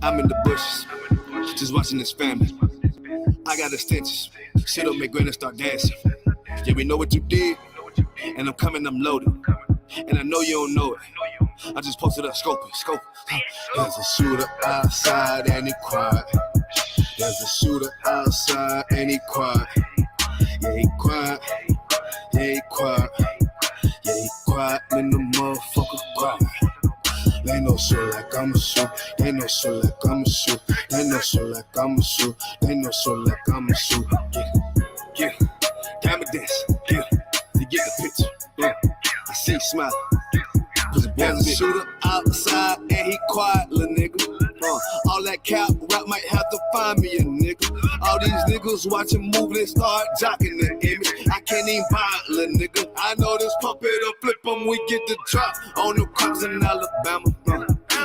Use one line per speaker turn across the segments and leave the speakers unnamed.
I'm in the bushes, just watching this family. I got extensions, sit up, make granny start dancing. Yeah, we know what you did, and I'm coming, I'm loaded. And I know you don't know it. I just posted up, scope. There's a shooter outside and he quiet. There's a shooter outside and he quiet. Yeah, he quiet. Yeah, he quiet. Yeah, he quiet when the motherfucker quiet. They know so like I'ma shoot. They know so like I'ma shoot. They know so like I'ma shoot. They know so like I'ma shoot. Yeah. Diamond dance. Yeah. You get the picture. Yeah. I see you smiling. There's a shooter outside and he quiet, little nigga. All that cap rap might have to find me a nigga. All these niggas watching movie and start jocking the image. I can't even buy it, little nigga. I know this pump it'll flip them, we get the drop on the cops in Alabama.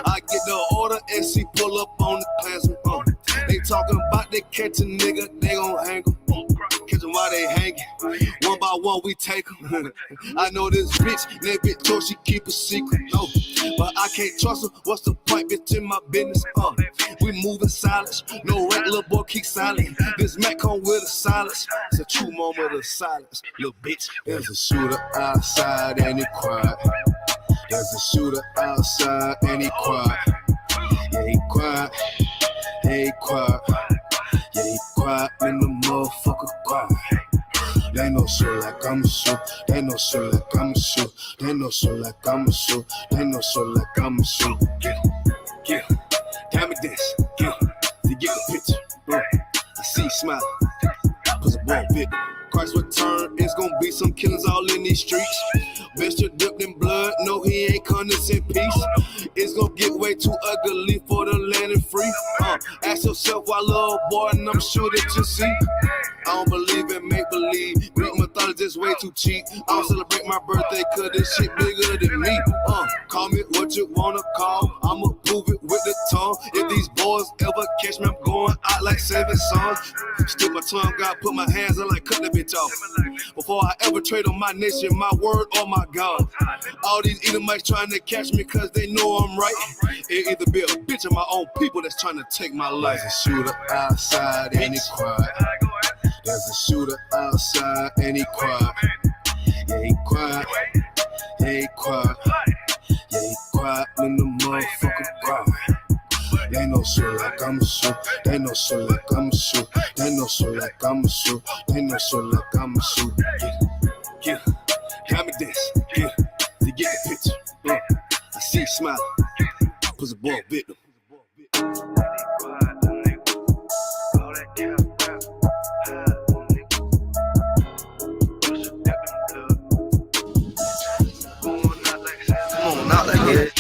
I get the order and she pull up on the Klansman. They talking about they catch a nigga, they gon' hang him. Catch them while they hanging. One by one we take them. I know this bitch, that bitch told she keep a secret. No, but I can't trust her. What's the point, bitch, in my business? We moving silence. No rap, little boy, keep silent. This Mac come with a silence. It's a true moment of silence, little bitch. There's a shooter outside and he quiet. There's a shooter outside and he quiet. Yeah, he quiet. Yeah, he quiet. Yeah, he quiet when the motherfucker quiet. They know so like I'ma shoot. They know so like I'ma shoot. They know so like I'ma shoot. They know so like I'ma shoot. Yeah. Diamond dance. Yeah. You get the picture. I see you smiling. Cause it won't fit. Christ's return, it's gonna be some killings all in these streets. Mr. dipped in blood, no he ain't condescend peace. It's gonna get way too ugly for the land and free. Ask yourself why, little boy, and I'm sure that you see. I don't believe in make-believe. Greek mythology is way too cheap. I don't celebrate my birthday cause this shit bigger than me. Call me what you wanna call. I'ma prove it with the tongue. If these boys ever catch me, I'm going out like 7 songs. Stick my tongue out, put my hands on like cut that bitch off. Before I ever trade on my nation, my word or my God. All these Edomites trying to catch me cause they know I'm right. It either be a bitch or my own people that's trying to take my life. There's a shooter outside and he quiet. There's a shooter outside and he quiet. Yeah, he quiet. Yeah, he quiet. Yeah, he quiet when the motherfucker quiet. They know so like I'ma shoot. They know so like I'ma shoot. They know so like I'ma shoot. They know so like I'ma shoot. Yeah. Diamond dance. Yeah. You get the picture. Yeah. I see you smiling. Cause the boy victim.
Not like it.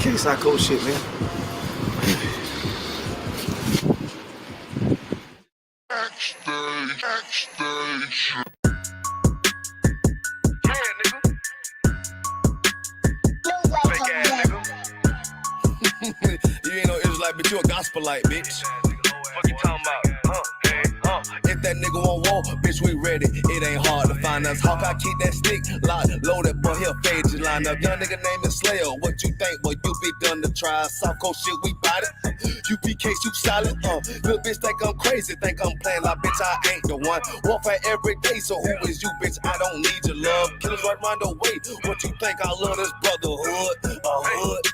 K-Psycho shit, man.
Backstage.
You ain't no Israelite, but you a gospelite, bitch.
What you talking about?
If that nigga won't walk, bitch, we ready. It ain't hard to find us. Hawk, I keep that stick locked, loaded, but he'll fade you line up. Young nigga name is Slayer. What you think? Well, you be done to try. South Coast shit, we bought it. UPK, you solid. Little bitch think I'm crazy, think I'm playing like bitch, I ain't the one. Warfare every day, so who is you, bitch? I don't need your love. Killers right around the way. What you think? I love this brotherhood. Hood.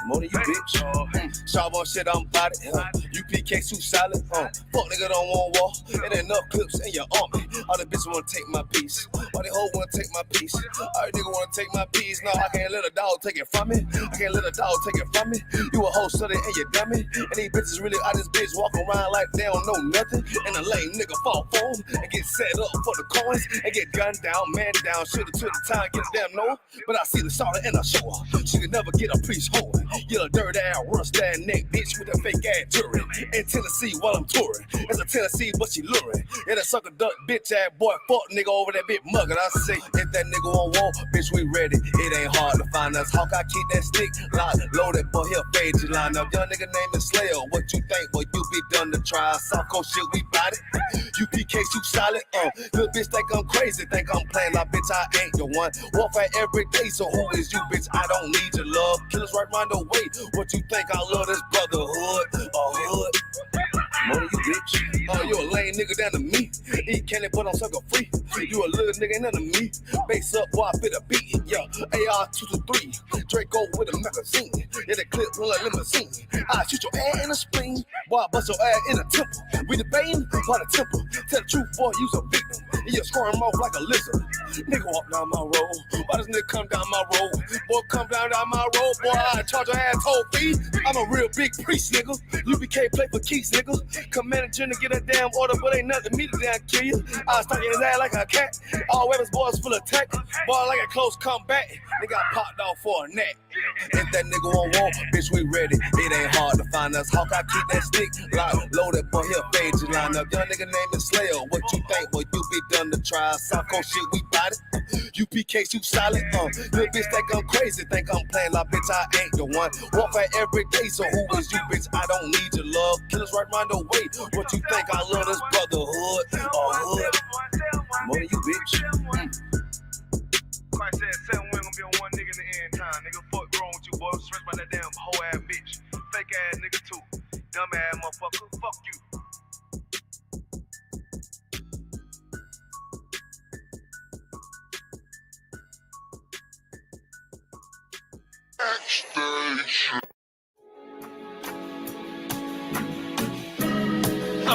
More than you, bitch. Sharp on shit, I'm about it. UPK too solid. Fuck nigga don't want war. It ain't enough clips in your army. All the bitches wanna take my piece. All the hoes wanna take my piece. All the nigga wanna take my piece. No, I can't let a dog take it from me. I can't let a dog take it from me. You a hoe, study and you dummy. And these bitches really out this bitch walk around like they don't know nothing. And a lame nigga fall for them and get set up for the coins and get gunned down, man down. Shoulda took the time, get a damn no. But I see the solid and I show her. She could never get a priest hold. Get a dirt ass, rust that neck, bitch, with a fake ass jury. In Tennessee while I'm touring. It's a Tennessee, but she luring. And a sucker duck, bitch ass boy, fuck nigga over that bit mug. And I say, if that nigga won't walk, bitch, we ready. It ain't hard to find us. Hawk, I keep that stick locked, loaded, boy, he'll fade you line up. Young nigga named the Slayer. What you think, boy, you be done to try. South Coast shit, we bout it. UPK, you solid. Little bitch think I'm crazy, think I'm playing like bitch, I ain't the one. Warfare every day, so who is you, bitch? I don't need your love. Killers right round the way. What you think? I love this brotherhood. Hood. Money, you bitch. Oh, you a lame nigga down to me. Eat candy, but I'm sucker free. You a little nigga, ain't none of me. Base up while I fit a beat. Yeah, AR-223. Draco with a magazine. Yeah, the clip roll like limousine. I shoot your ass in the spleen. Boy, I bust your ass in the temple. We debating by the temple. Tell the truth, boy, you's a victim. And you're scoring off like a lizard. Nigga walk down my road. Why does nigga come down my road? Boy, come down my road. Boy, I charge your ass toll fee. I'm a real big priest, nigga. UBK play for keys, nigga. Commanding to get a damn order, but ain't nothing me to damn kill you. I stuck in his ass like a cat. All weapons, boys full of tech. Boy, like a close combat. Nigga, I popped off for a neck. If that nigga won't walk, bitch, we ready. It ain't hard to find us. Hawk, I keep that stick locked, loaded, boy, he'll fade you line up. Young nigga named the Slayer. What you think, boy, you be done to try. South Coast shit, we bout it. UPK, you solid. Little bitch think I'm crazy, think I'm playing like bitch, I ain't the one. Warfare every day, so who is you, bitch? I don't need your love. Killers right round the way. What you think? I love this brotherhood. Hood. Money, you bitch.
Christ said 7 we gonna be on one nigga in the end time. Nigga, fuck wrong with you, boy. Stressed by that damn hoe ass bitch. Fake ass nigga too. Dumb ass motherfucker. Fuck you. Backstage.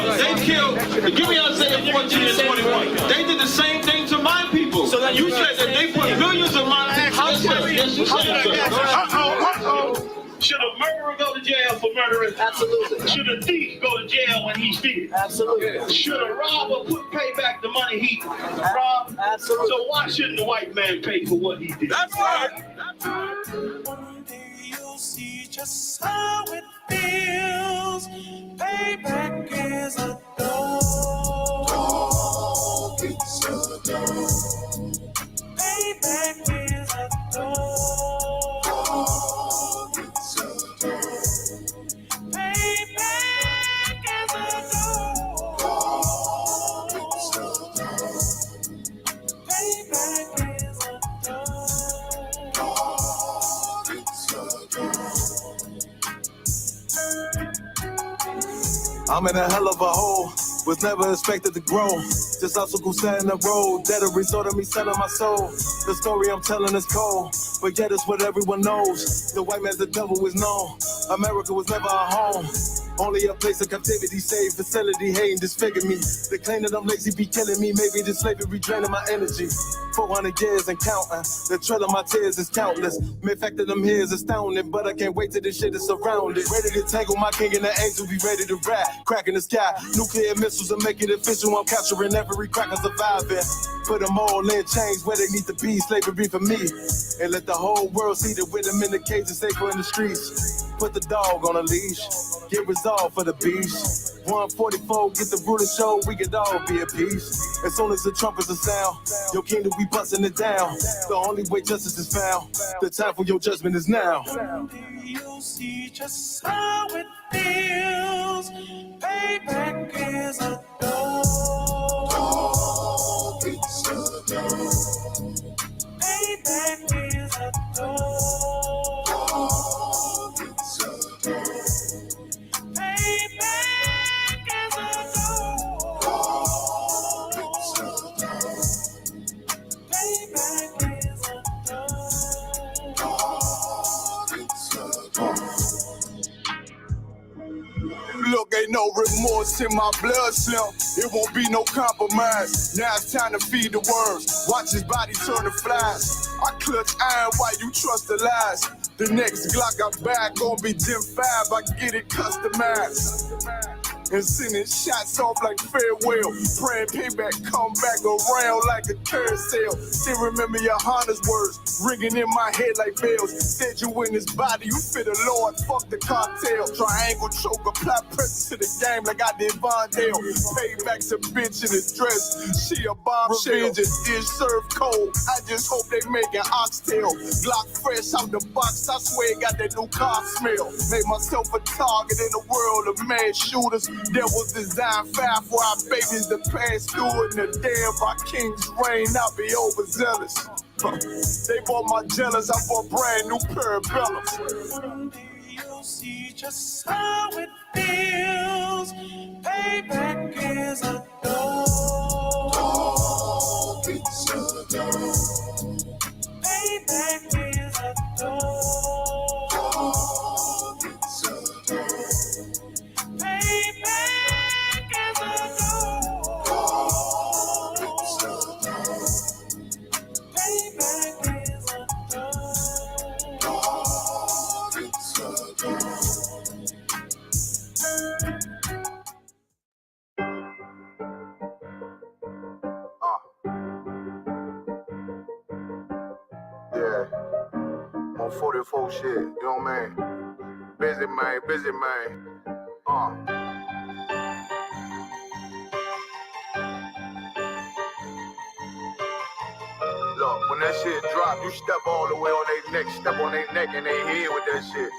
They killed, give me Isaiah 14 and 21. They did the same thing to my people. So you said that they put millions of my house. Should a murderer go to jail for murdering?
Absolutely.
Should a thief go to jail when he steals?
Absolutely.
Should a robber pay back the money he robbed?
Absolutely.
So why shouldn't the white man pay for what he did? That's right.
One day you'll see just how it feels. Payback is a dog. It's a dog. Payback is a dog. It's a dog. Payback is a dog. It's a dog. Payback is a dog. It's a dog.
I'm in a hell of a hole, was never expected to grow. Just obstacles set in the road, that a result of me selling my soul. The story I'm telling is cold, but yet it's what everyone knows. The white man's the devil is known. America was never a home, only a place of captivity, safe facility, hating, disfigure me. They claim that I'm lazy, be killing me. Maybe the slavery draining my energy. 400 years and counting. The trail of my tears is countless. Main fact of them here is astounding, but I can't wait till this shit is surrounded. Ready to tangle my king and the angel, be ready to rap. Crack in the sky, nuclear missiles and make it official. I'm capturing every cracker surviving. Put them all in chains where they need to be. Slavery for me. And let the whole world see that with them in the cage and safer in the streets. Put the dog on a leash. Get resolved for the beast. 144, get the ruler show, we could all be at peace. As soon as the trumpets are sound, your kingdom we busting it down. The only way justice is found, the time for your judgment is now.
Someday you'll see just how it feels. Payback is a dog. It's a dog. Payback is a dog. It's a dog. Payback is a dog. It's a dog. Payback is a dog. It's a dog.
Look, ain't no remorse in my blood, Slim. It won't be no compromise. Now it's time to feed the worms. Watch his body turn to flies. I clutch iron while you trust the lies. The next Glock I back gon' be Gen 5. I get it customized. and sending shots off like farewell. Praying payback come back around like a carousel. Still remember your Honda's words ringing in my head like bells. Said you in this body, you fit the Lord, fuck the cartel. Triangle choke, apply pressure to the game like I did Von Dale. Payback's a bitch in a dress, she a bombshell. Revenge is served cold, I just hope they making oxtail. Glock fresh out the box, I swear it got that new car smell. Made myself a target in the world of mad shooters. There was design fire for our babies to pass through. And the day of our king's reign, I'll be overzealous. They bought my jealous, I bought brand new parabellums.
Someday you'll see just how it feels. Payback is a door. It's a door. Payback is a door. It's a door. Payback is a door. It's a door. Payback is a door. It's a door.
Yeah, on 44 shit, you know what I mean? Busy man. Look, when that shit drop, you step all the way on their neck, step on their neck and they head with that shit.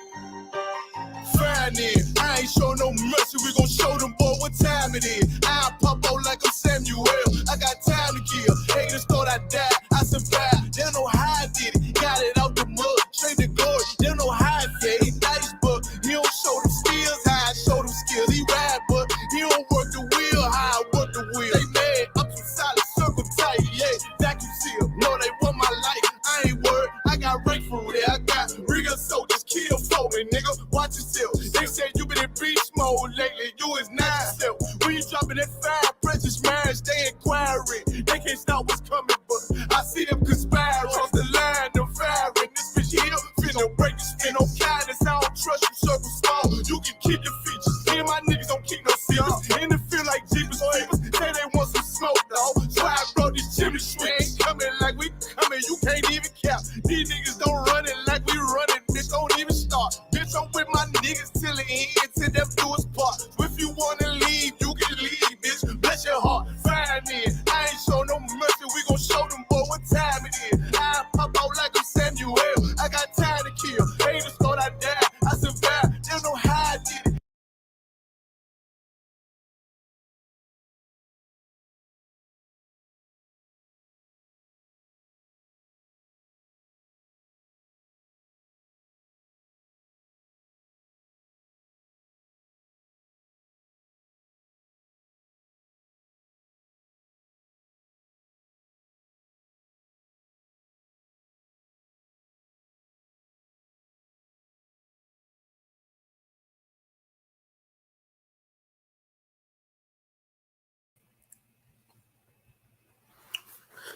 Fine then, I ain't show no mercy, we gon' show them boy what time it is. I pop out like I'm Samuel, I got time to kill. Haters thought I died, I survived. They don't know how I did it, got it out the mud, straight to glory. They don't know how I did it, nice, but he don't show them skills, how I show them skills. He ride, but he don't work the wheel, how I work the wheel. They mad, up some solid circle tight, yeah, vacuum seal. No, they want my life, I ain't worried, I got rank for it, I got real soldiers, kill for me, nigga, watch yourself. They say you been in beast mode lately, you is not yourself. When you dropping that fire, precious marriage, they inquiring. They can't stop what's coming, but I see them conspiring. Cross the line, them firing. This bitch here, finna break the spin on kindness. I don't trust you, circle small. You can keep your features. Me and my niggas don't keep no secrets. And it feel like Jeepers Creepers. Say they want some smoke, dog. So I brought these chimney sweets. Coming like we coming, you can't even cap. These niggas don't run it like we running. Bitch, don't even start. Bitch, I'm with my niggas till the end, till them do us part. So if you wanna leave, you can leave, bitch. Bless your heart, fine then. I ain't show no mercy, we gon' show them boy what time it is. I pop out like I'm Samuel, I got time to kill. Haters thought I died, I survived. They don't know how I did it.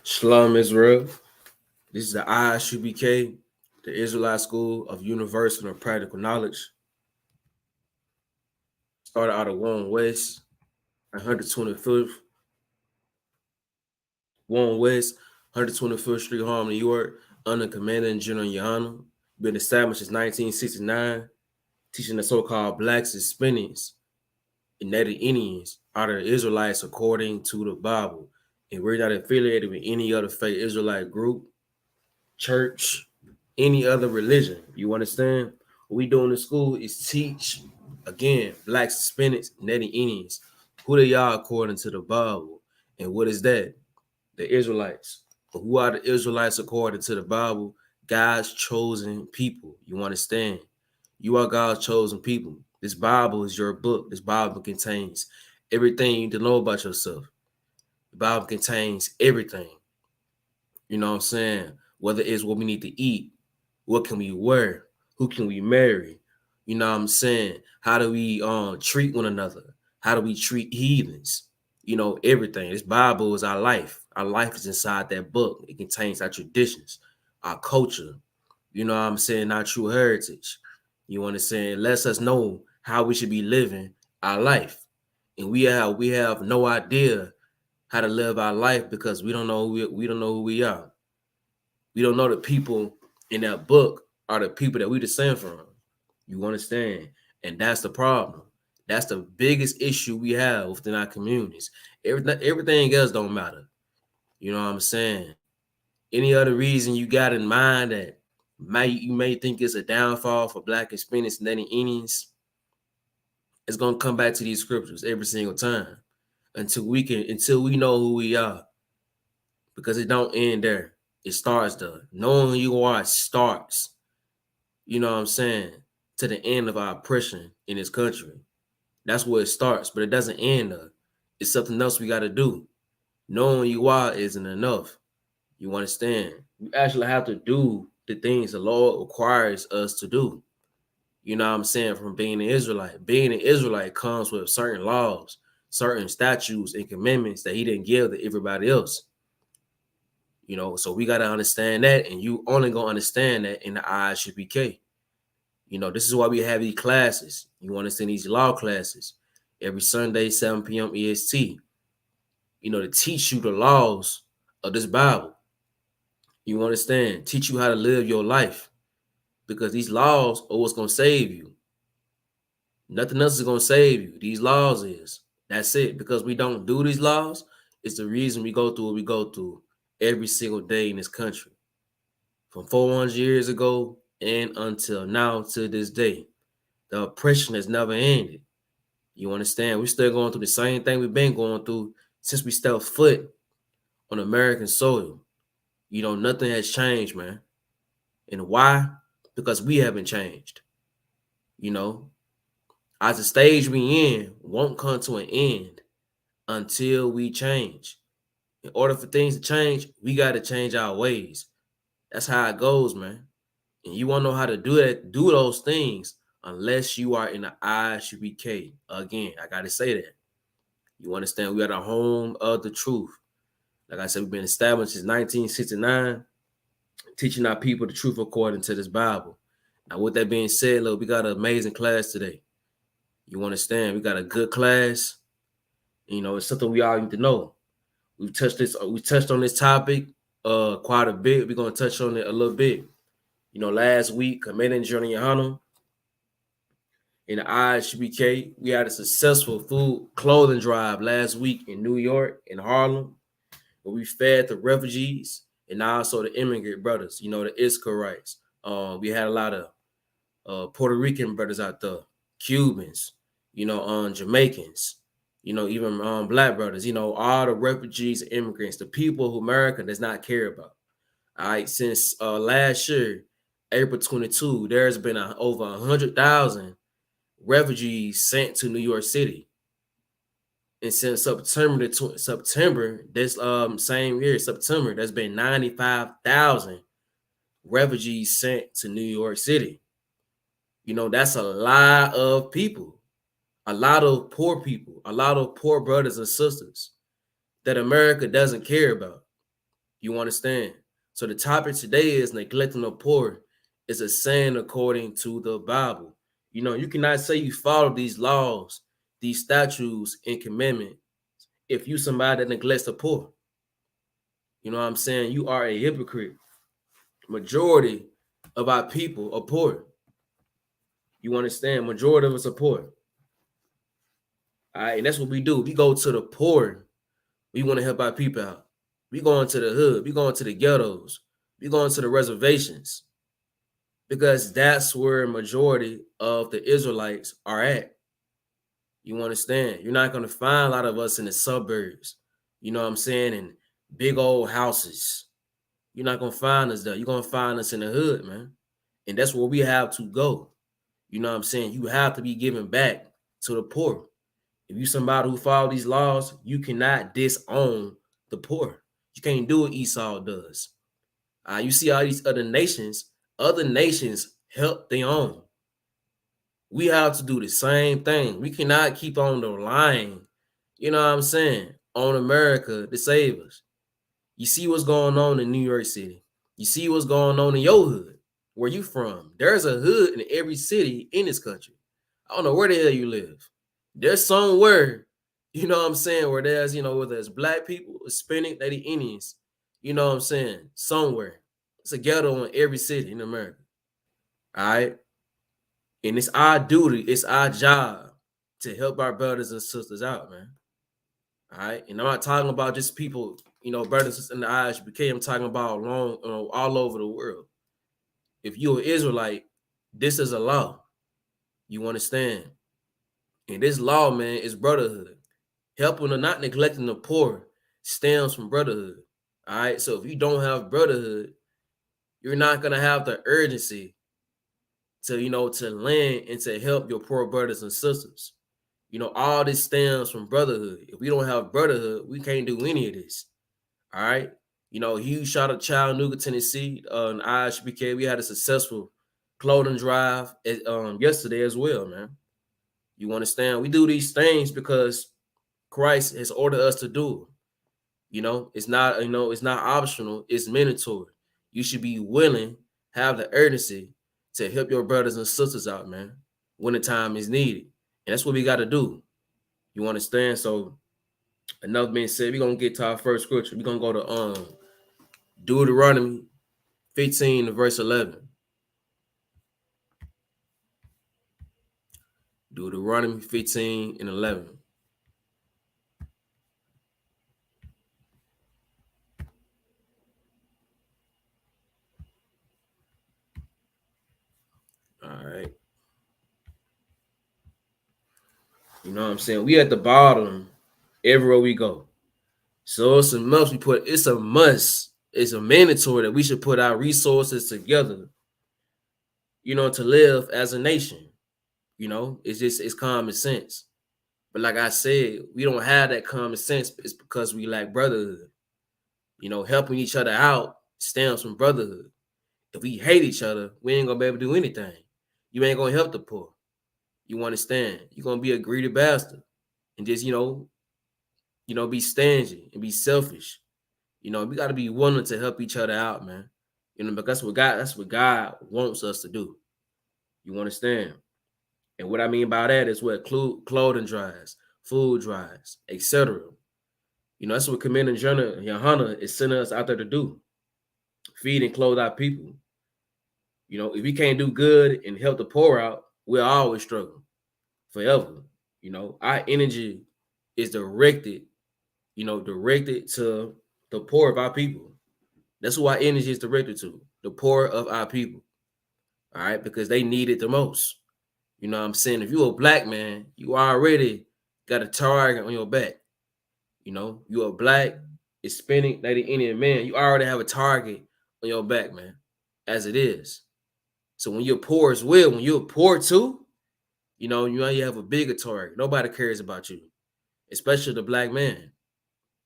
Shalom Israel. This is the ISUBK, the Israelite School of Universal and Practical Knowledge. Started out of Warren West, 125th. Warren West, 125th Street, Harlem, New York, under Commander and General Yahana. Been established since 1969, teaching the so-called Blacks, Hispanics, and Native Indians are the Israelites according to the Bible. And we're not affiliated with any other faith Israelite group, church, any other religion. You understand? What we do in the school is teach, again, Blacks, Hispanics, Native Indians, who they are according to the Bible. And what is that? The Israelites. But who are the Israelites according to the Bible? God's chosen people. You understand? You are God's chosen people. This Bible is your book. This Bible contains everything you need to know about yourself. The Bible contains everything. You know what I'm saying? Whether it's what we need to eat, what can we wear, who can we marry? You know what I'm saying? How do we treat one another? How do we treat heathens? You know, everything. This Bible is our life. Our life is inside that book. It contains our traditions, our culture. You know what I'm saying? Our true heritage. You understand? It lets us know how we should be living our life. and we have no idea how to live our life because we don't know we don't know who we are. We don't know the people in that book are the people that we descend from. You understand? And that's the problem. That's the biggest issue we have within our communities. Everything else don't matter. You know what I'm saying? Any other reason you got in mind that you may think it's a downfall for Black, Hispanics, and Indians, it's gonna come back to these scriptures every single time until we know who we are. Because it don't end there. It starts there. Knowing who you are starts, you know what I'm saying, to the end of our oppression in this country. That's where it starts, but it doesn't end there. It's something else we got to do. Knowing who you are isn't enough. You understand? You actually have to do the things the Lord requires us to do. You know what I'm saying? From being an Israelite. Being an Israelite comes with certain laws, certain statutes and commandments that he didn't give to everybody else. You know, so we got to understand that, and you only going to understand that in the ISUPK. You know, this is why we have these classes. You understand these law classes every Sunday, 7 p.m. EST, you know, to teach you the laws of this Bible. You understand? Teach you how to live your life, because these laws are what's going to save you. Nothing else is going to save you. These laws is. That's it. Because we don't do these laws, it's the reason we go through what we go through every single day in this country. From 400 years ago and until now to this day, the oppression has never ended. You understand? We're still going through the same thing we've been going through since we stepped foot on American soil. You know, nothing has changed, man. And why? Because we haven't changed. You know, as the stage we in won't come to an end until we change. In order for things to change, we got to change our ways. That's how it goes, man. And you won't know how to do those things unless you are in the ISUPK. Again, I got to say that. You understand? We are the home of the truth. Like I said, we've been established since 1969, teaching our people the truth according to this Bible. Now, with that being said, look, we got an amazing class today. You understand? We got a good class. You know, it's something we all need to know. We touched on this topic quite a bit. We're going to touch on it a little bit. You know, last week, Commander Johnny Yohana in the ISUPK, we had a successful food clothing drive last week in New York, in Harlem, where we fed the refugees and also the immigrant brothers, you know, the Israelites. We had a lot of Puerto Rican brothers out there, Cubans, you know, Jamaicans, you know, even Black brothers, you know, all the refugees and immigrants, the people who America does not care about. All right, since last year, April 22, there's been over 100,000 refugees sent to New York City. And since September, this same year, September, there's been 95,000 refugees sent to New York City. You know, that's a lot of people, a lot of poor people, a lot of poor brothers and sisters that America doesn't care about. You understand? So the topic today is neglecting the poor is a sin according to the Bible. You know, you cannot say you follow these laws, these statutes and commandments if you somebody that neglects the poor. You know what I'm saying? You are a hypocrite. Majority of our people are poor. You understand? Majority of us are poor. All right, and that's what we do. We go to the poor. We want to help our people out. We go into the hood. We go into the ghettos. We go into the reservations, because that's where majority of the Israelites are at. You understand? You're not going to find a lot of us in the suburbs, you know what I'm saying, in big old houses. You're not going to find us there. You're going to find us in the hood, man. And that's where we have to go. You know what I'm saying? You have to be giving back to the poor. If you somebody who follow these laws, you cannot disown the poor. You can't do what Esau does. You see all these other nations help their own. We have to do the same thing. We cannot keep on the line, you know what I'm saying, on America to save us. You see what's going on in New York City. You see what's going on in your hood, where you from. There's a hood in every city in this country. I don't know where the hell you live. There's somewhere You know what I'm saying? Where there's, whether it's black people, Hispanic, Lady Indians, you know what I'm saying? Somewhere. It's a ghetto in every city in America. All right. And it's our duty, it's our job to help our brothers and sisters out, man. All right. And I'm not talking about just people, brothers and sisters in the ISUPK. I'm talking about all over the world. If you're an Israelite, this is a law. You understand? And this law, man, is brotherhood. Helping or not neglecting the poor stems from brotherhood. All right. So if you don't have brotherhood, you're not gonna have the urgency to lend and to help your poor brothers and sisters. All this stems from brotherhood. If we don't have brotherhood, we can't do any of this. All right. Huge shout out to Chattanooga, Tennessee, in ISUPK. We had a successful clothing drive yesterday as well, man. You understand? We do these things because Christ has ordered us to do it. It's not, it's not optional, it's mandatory. You should be willing, have the urgency to help your brothers and sisters out, man, when the time is needed. And that's what we got to do. You understand? So, enough being said, we're going to get to our first scripture. We're going to go to Deuteronomy 15 verse 11. Deuteronomy 15 and 11. All right. You know what I'm saying? We at the bottom everywhere we go. So it's a must. It's a must. It's a mandatory that we should put our resources together, to live as a nation. It's common sense. But like I said, we don't have that common sense. It's because we lack brotherhood. Helping each other out stems from brotherhood. If we hate each other, we ain't gonna be able to do anything. You ain't gonna help the poor. You understand? You're gonna be a greedy bastard and just be stingy and be selfish. We got to be willing to help each other out, man. Because that's what God wants us to do. You understand? And what I mean by that is what clothing drives, food drives, etc. That's what Commander General Yohana is sending us out there to do. Feed and clothe our people. If we can't do good and help the poor out, we'll always struggle forever. Our energy is directed to the poor of our people. That's who our energy is directed to, the poor of our people. All right, because they need it the most. You know what I'm saying? If you're a black man, you already got a target on your back. You're a black, Hispanic, Lady Indian man, you already have a target on your back, man, as it is. So when you're poor as well, when you're poor too, you have a bigger target. Nobody cares about you, especially the black man.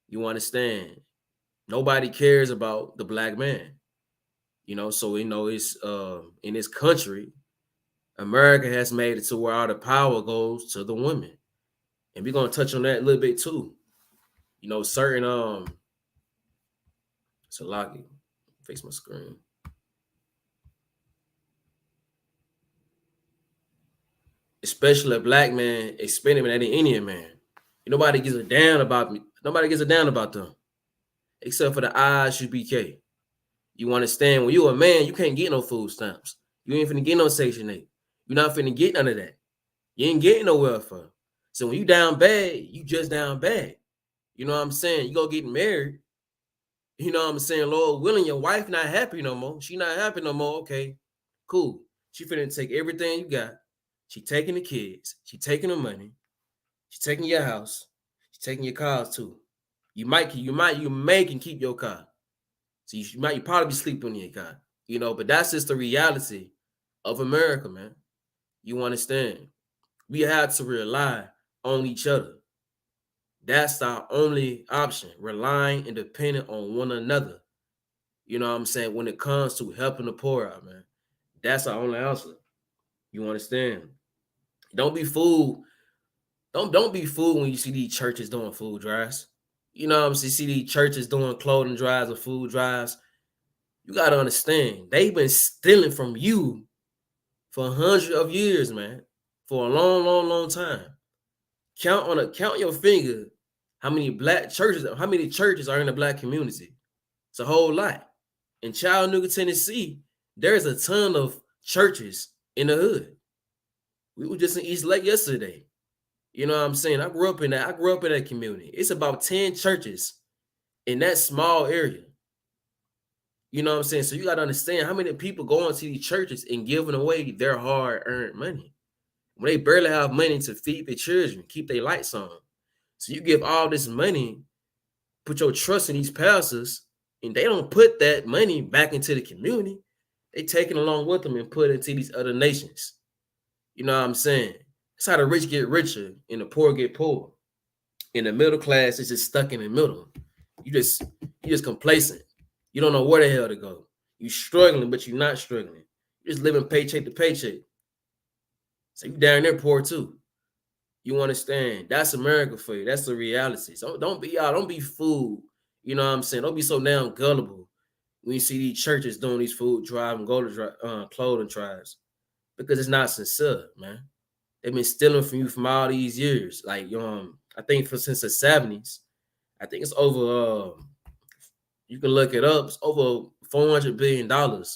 You understand? Nobody cares about the black man. So it's in this country, America has made it to where all the power goes to the women. And we're gonna touch on that a little bit too. Certain Salaki, fix my screen. Especially a black man, expending at an Indian man. Nobody gives a damn about me. Nobody gives a damn about them. Except for the ISUPK. You understand? When you're a man, you can't get no food stamps. You ain't finna get no Section 8. You're not finna get none of that. You ain't getting no welfare. So when you down bad, you just down bad. You know what I'm saying? You go get married. You know what I'm saying? Lord willing, your wife not happy no more. She not happy no more. Okay, cool. She finna take everything you got. She taking the kids. She taking the money. She taking your house. She taking your cars too. You may can keep your car. So you probably be sleeping in your car. But that's just the reality of America, man. You understand? We have to rely on each other. That's our only option, relying and depending on one another. You know what I'm saying? When it comes to helping the poor out, man, that's our only answer. You understand? Don't be fooled. Don't be fooled when you see these churches doing food drives. You know what I'm saying? See these churches doing clothing drives or food drives. You got to understand, they've been stealing from you for hundreds of years, man, for a long, long, long time. count your finger how many churches are in the black community. It's a whole lot. In Chattanooga, Tennessee, there's a ton of churches in the hood. We were just in East Lake yesterday. You know what I'm saying? I grew up in that community. It's about 10 churches in that small area. You know what I'm saying? So you got to understand how many people go into these churches and giving away their hard-earned money when they barely have money to feed their children, keep their lights on. So you give all this money, put your trust in these pastors, and they don't put that money back into the community. They take it along with them and put it into these other nations. You know what I'm saying? That's how the rich get richer and the poor get poor. And the middle class is just stuck in the middle. You just complacent. You don't know where the hell to go. You struggling, but you're not struggling. You're just living paycheck to paycheck. So you down there poor too. You understand? That's America for you. That's the reality. So don't be fooled. You know what I'm saying? Don't be so damn gullible when you see these churches doing these food drive and clothing drives, because it's not sincere, man. They've been stealing from you from all these years. Like, I think since the 70s, I think it's over. You can look it up. It's over $400 billion. The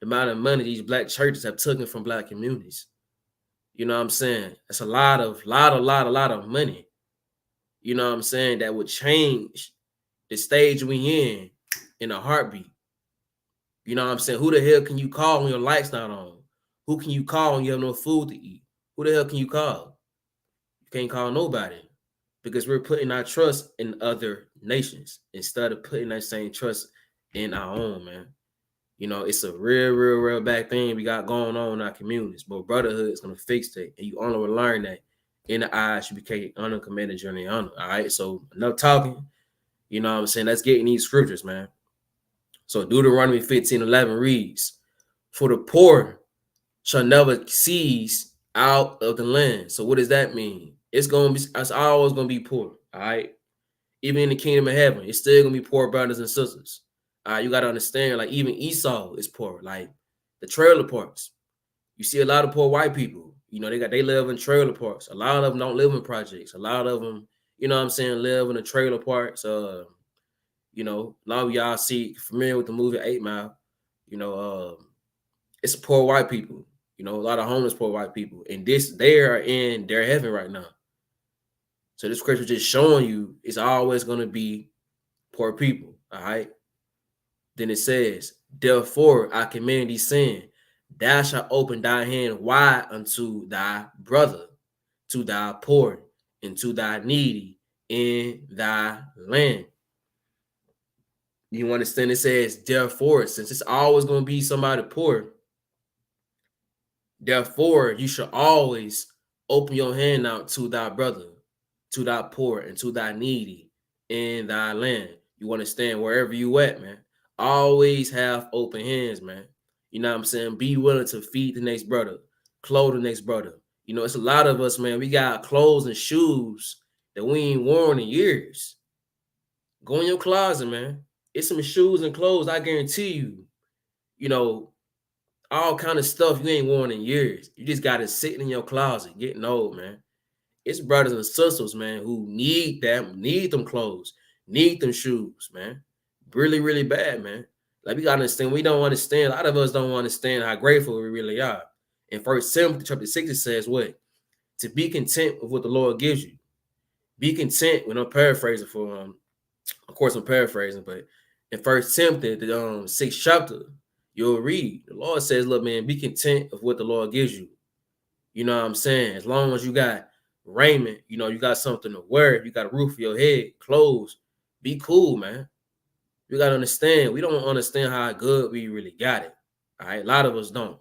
amount of money these black churches have taken from black communities. You know what I'm saying? That's a lot of money. You know what I'm saying? That would change the stage we in a heartbeat. You know what I'm saying? Who the hell can you call when your light's not on? Who can you call when you have no food to eat? Who the hell can you call? You can't call nobody, because we're putting our trust in other nations instead of putting that same trust in our own, man. You know, it's a real bad thing we got going on in our communities. But brotherhood is going to fix that. And you only will learn that in the eyes you became uncommanded journey honor. All right. So enough talking. You know what I'm saying? Let's get in these scriptures, man. So Deuteronomy 15:11 reads, "For the poor shall never cease out of the land." So what does that mean? It's always gonna be poor. All right. Even in the kingdom of heaven, it's still gonna be poor brothers and sisters. You got to understand, like, even Esau is poor. Like the trailer parks, you see a lot of poor white people. You know, they live in trailer parks. A lot of them don't live in projects. A lot of them, you know what I'm saying, live in the trailer parks. You know, a lot of y'all familiar with the movie 8 Mile. You know, it's poor white people. You know, a lot of homeless poor white people, and they are in their heaven right now. So this scripture just showing you it's always going to be poor people. All right. Then it says, "Therefore I command thee, saying, thou shalt open thy hand wide unto thy brother, to thy poor, and to thy needy in thy land." You understand? It says, therefore, since it's always going to be somebody poor, therefore you should always open your hand out to thy brother, to thy poor, and to thy needy in thy land. You understand? Wherever you at, man. Always have open hands, man. You know what I'm saying? Be willing to feed the next brother, clothe the next brother. You know, it's a lot of us, man. We got clothes and shoes that we ain't worn in years. Go in your closet, man. It's some shoes and clothes, I guarantee you, you know, all kind of stuff you ain't worn in years. You just got it sitting in your closet, getting old, man. It's brothers and sisters, man, who need them clothes, need them shoes, man. Really bad, man. Like, we gotta understand. We don't understand. A lot of us don't understand how grateful we really are. In 1 Timothy chapter 6, it says what? To be content with what the Lord gives you. Be content. When I'm paraphrasing of course I'm paraphrasing, but in 1 Timothy, the 6th chapter, you'll read the Lord says, "Look, man, be content of what the Lord gives you." You know what I'm saying? As long as you got raiment, you know, you got something to wear, you got a roof for your head, clothes, be cool, man. You got to understand, we don't understand how good we really got it. All right. A lot of us don't.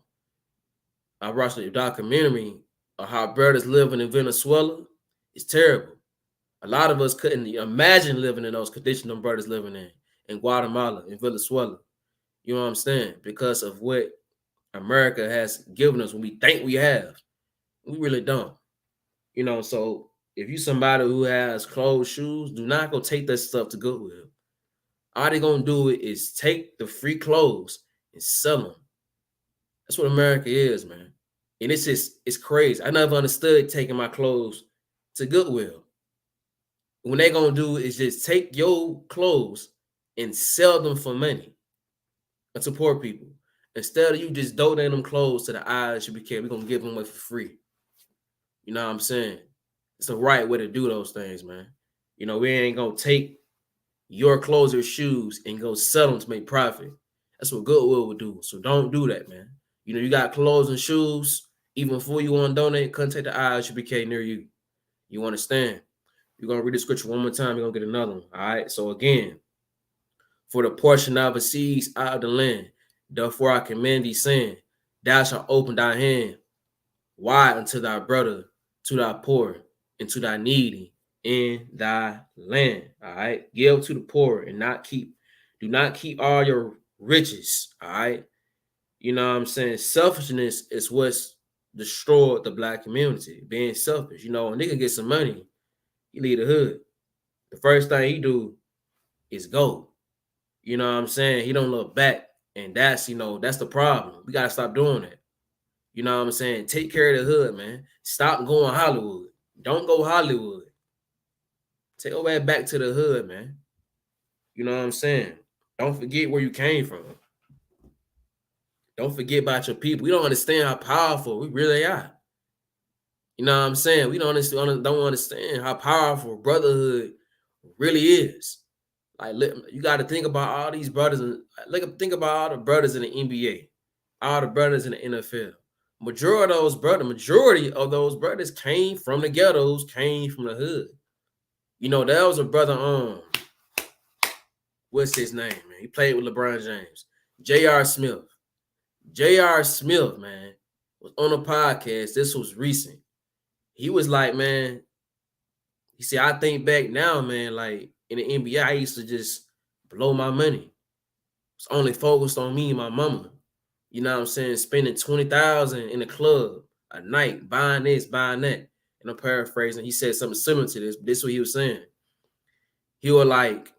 I watched a documentary of how brothers living in Venezuela. It's terrible. A lot of us couldn't imagine living in those conditions them brothers living in Guatemala, in Venezuela. You know what I'm saying? Because of what America has given us when we think we have. We really don't. You know, so if you somebody who has clothes, shoes, do not go take that stuff to Goodwill. All they gonna do is take the free clothes and sell them. That's what America is, man. And it's crazy. I never understood taking my clothes to Goodwill. When they gonna do is just take your clothes and sell them for money to poor people. Instead of you just donating them clothes to the ISUPK, we're gonna give them away for free. You know what I'm saying? It's the right way to do those things, man. You know, we ain't gonna take your clothes or shoes and go sell them to make profit. That's what Goodwill would do. So don't do that, man. You know, you got clothes and shoes, even before you want to donate, contact the ISUPK near you. You understand? You're going to read the scripture one more time, you're going to get another one. All right? So again, for the portion thou receivest out of the land, therefore I command thee, saying, thou shalt open thy hand wide unto thy brother, to thy poor, and to thy needy in thy land. All right? Give to the poor and do not keep all your riches. All right? You know what I'm saying? Selfishness is what's destroyed the black community. Being selfish. You know, when nigga get some money, he leave the hood. The first thing he do is go. You know what I'm saying? He don't look back. And that's, you know, that's the problem. We got to stop doing that. You know what I'm saying? Take care of the hood, man. Stop going Hollywood. Don't go Hollywood. Take your way back to the hood, man. You know what I'm saying? Don't forget where you came from. Don't forget about your people. We don't understand how powerful we really are. You know what I'm saying? We don't understand how powerful brotherhood really is. Like, you got to think about all these brothers and think about all the brothers in the NBA, all the brothers in the NFL. Majority of those brothers came from the ghettos, came from the hood. You know, there was a brother what's his name, man? He played with LeBron James. J.R. Smith. J.R. Smith, man, was on a podcast. This was recent. He was like, man, he said, I think back now, man, like in the NBA, I used to just blow my money. It's only focused on me and my mama. You know what I'm saying? Spending $20,000 in the club a night, buying this, buying that. And I'm paraphrasing. He said something similar to this, but this is what he was saying. He was like,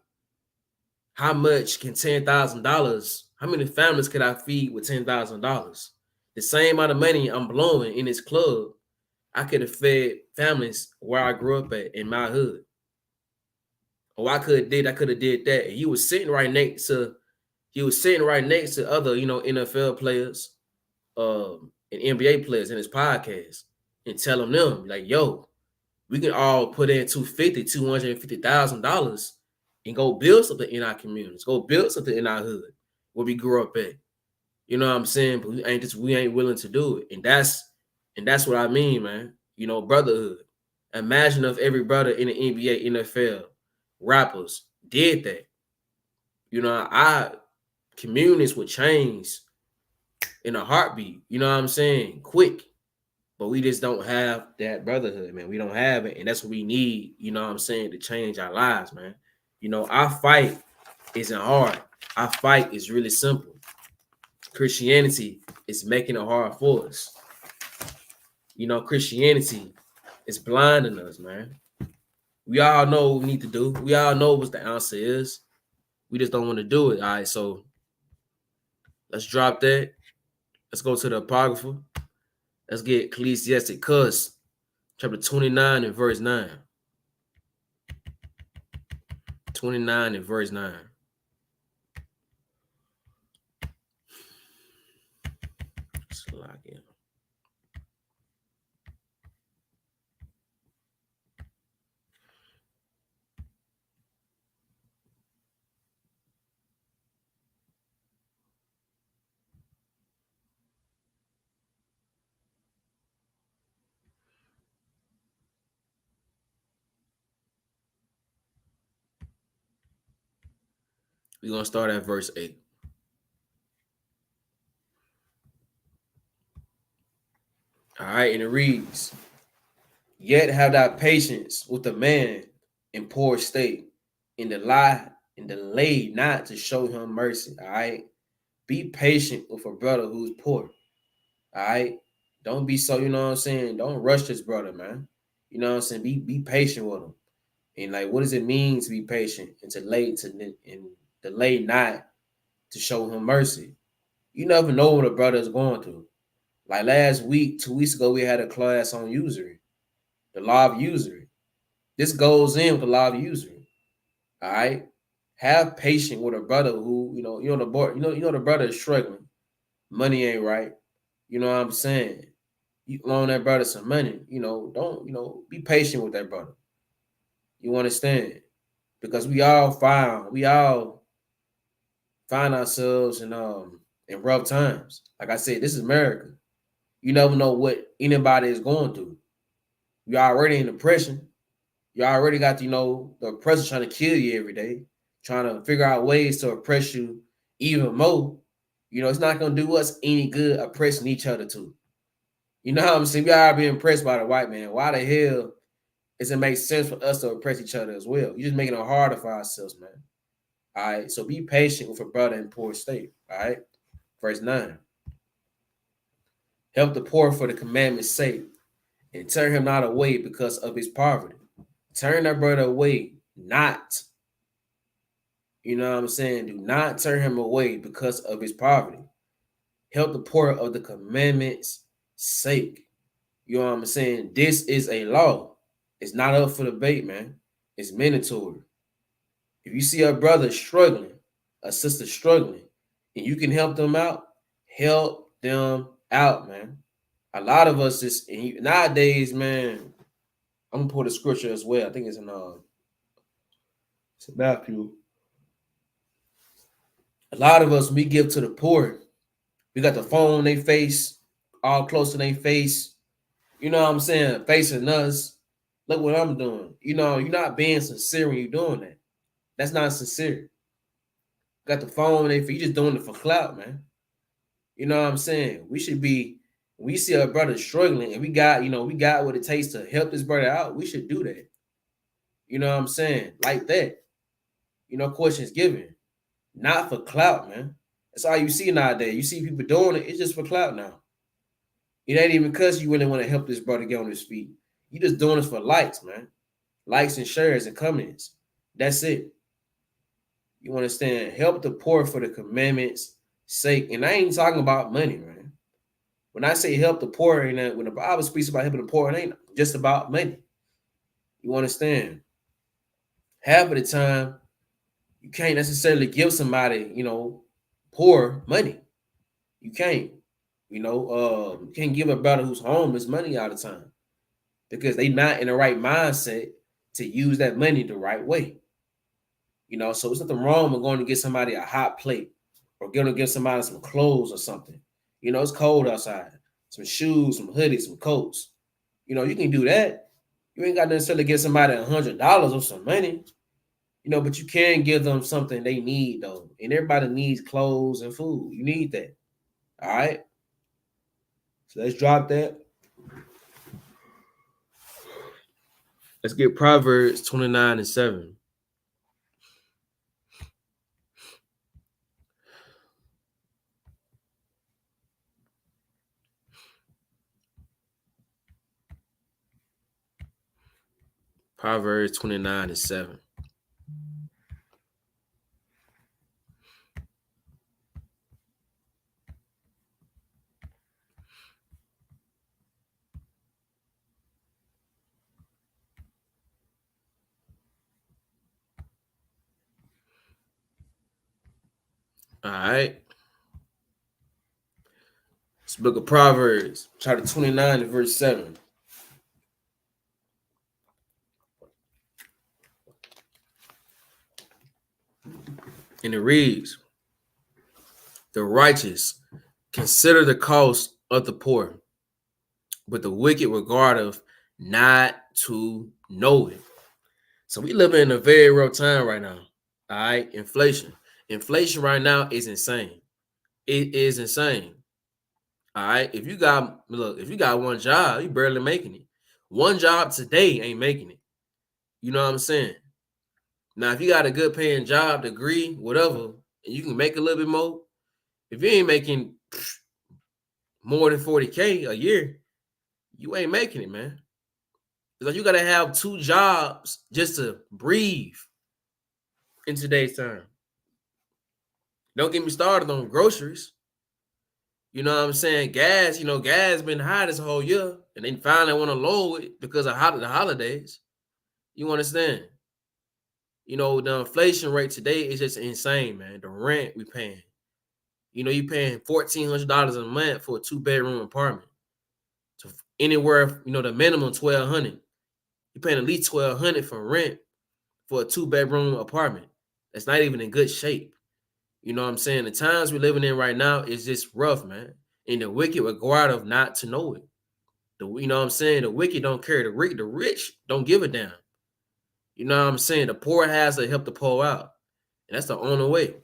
how much can $10,000, how many families could I feed with $10,000? The same amount of money I'm blowing in this club, I could have fed families where I grew up at in my hood. Or I could have did that. And he was sitting right next to other, you know, NFL players, and NBA players in his podcast and telling them, like, yo, we can all put in $250,000 and go build something in our communities, go build something in our hood where we grew up at. You know what I'm saying? But we ain't willing to do it. And that's what I mean, man. You know, brotherhood. Imagine if every brother in the NBA, NFL, rappers did that. You know, our communities would change in a heartbeat. You know what I'm saying? Quick. But we just don't have that brotherhood, man. We don't have it. And that's what we need, you know what I'm saying, to change our lives, man. You know, our fight isn't hard. Our fight is really simple. Christianity is making it hard for us. You know, Christianity is blinding us, man. We all know what we need to do. We all know what the answer is. We just don't want to do it. All right, so let's drop that. Let's go to the Apocrypha. Let's get Ecclesiasticus, chapter 29 and verse 9. 29 and verse 9. Let's lock in. We're going to start at verse 8. All right, and it reads, yet have thou patience with a man in poor state, in the delay not to show him mercy. All right, be patient with a brother who's poor. All right, don't be so, you know what I'm saying, don't rush this brother, man. You know what I'm saying, be patient with him. And like, what does it mean to be patient and delay not to show him mercy? You never know what a brother is going through. Like 2 weeks ago, we had a class on usury, the law of usury. This goes in with a lot of usury. All right. Have patience with a brother who, the boy, the brother is struggling. Money ain't right. You know what I'm saying? You loan that brother some money, don't, be patient with that brother. You understand? Because we all find ourselves in rough times. Like I said, this is America. You never know what anybody is going through. You're already in depression. You already got, the oppressor trying to kill you every day, trying to figure out ways to oppress you even more. It's not going to do us any good oppressing each other too. You know what I'm saying? We are being oppressed by the white man. Why the hell does it make sense for us to oppress each other as well? You're just making it harder for ourselves, man. All right. So be patient with a brother in poor state. All right. Verse 9. Help the poor for the commandment's sake, and turn him not away because of his poverty. Turn that brother away, not. You know what I'm saying? Do not turn him away because of his poverty. Help the poor of the commandment's sake. You know what I'm saying? This is a law. It's not up for debate, man. It's mandatory. If you see a brother struggling, a sister struggling, and you can help them out, help them out, man. A lot of us nowadays, man. I'm gonna pull the scripture as well. I think it's in Matthew. A lot of us, we give to the poor. We got the phone in their face, all close to their face. You know what I'm saying? Facing us. Look what I'm doing. You're not being sincere when you're doing that. That's not sincere. Got the phone in their face. You just doing it for clout, man. You know what I'm saying? We should be, when we see our brother struggling and we got what it takes to help this brother out, we should do that. You know what I'm saying? Like that. Questions given. Not for clout, man. That's all you see nowadays. You see people doing it. It's just for clout now. It ain't even because you really want to help this brother get on his feet. You just doing this for likes, man. Likes and shares and comments. That's it. You understand? Help the poor for the commandments' sake. And I ain't talking about money, man. When I say help the poor, when the Bible speaks about helping the poor, it ain't just about money. You understand? Half of the time, you can't necessarily give somebody, poor money. You can't. You can't give a brother who's homeless money all the time because they not in the right mindset to use that money the right way. So it's nothing wrong with going to get somebody a hot plate or going to give somebody some clothes or something. It's cold outside. Some shoes, some hoodies, some coats. You can do that. You ain't got to necessarily give somebody $100 or some money. But you can give them something they need, though. And everybody needs clothes and food. You need that. All right? So let's drop that. Let's get Proverbs 29:7. Proverbs 29:7. All right. This book of Proverbs, chapter 29 and verse 7. And it reads, the righteous consider the cost of the poor, but the wicked regardeth not to know it. So we live in a very real time right now. All right. Inflation right now is insane. It is insane. All right. If you got one job, you barely making it. One job today ain't making it. You know what I'm saying? Now, if you got a good paying job, degree, whatever, and you can make a little bit more, if you ain't making more than 40K a year, you ain't making it, man. It's like you got to have 2 jobs just to breathe in today's time. Don't get me started on groceries. You know what I'm saying? Gas, gas been high this whole year, and they finally want to lower it because of the holidays. You understand? You know, the inflation rate today is just insane, man. The rent we paying. You know, you paying $1,400 a month for a 2-bedroom apartment. So anywhere, you know, the minimum $1,200. You're paying at least $1,200 for rent for a 2-bedroom apartment. That's not even in good shape. You know what I'm saying? The times we're living in right now is just rough, man. And the wicked would go out of not to know it. You know what I'm saying? The wicked don't care. The rich don't give a damn. You know what I'm saying? The poor has to help the poor out. And that's the only way.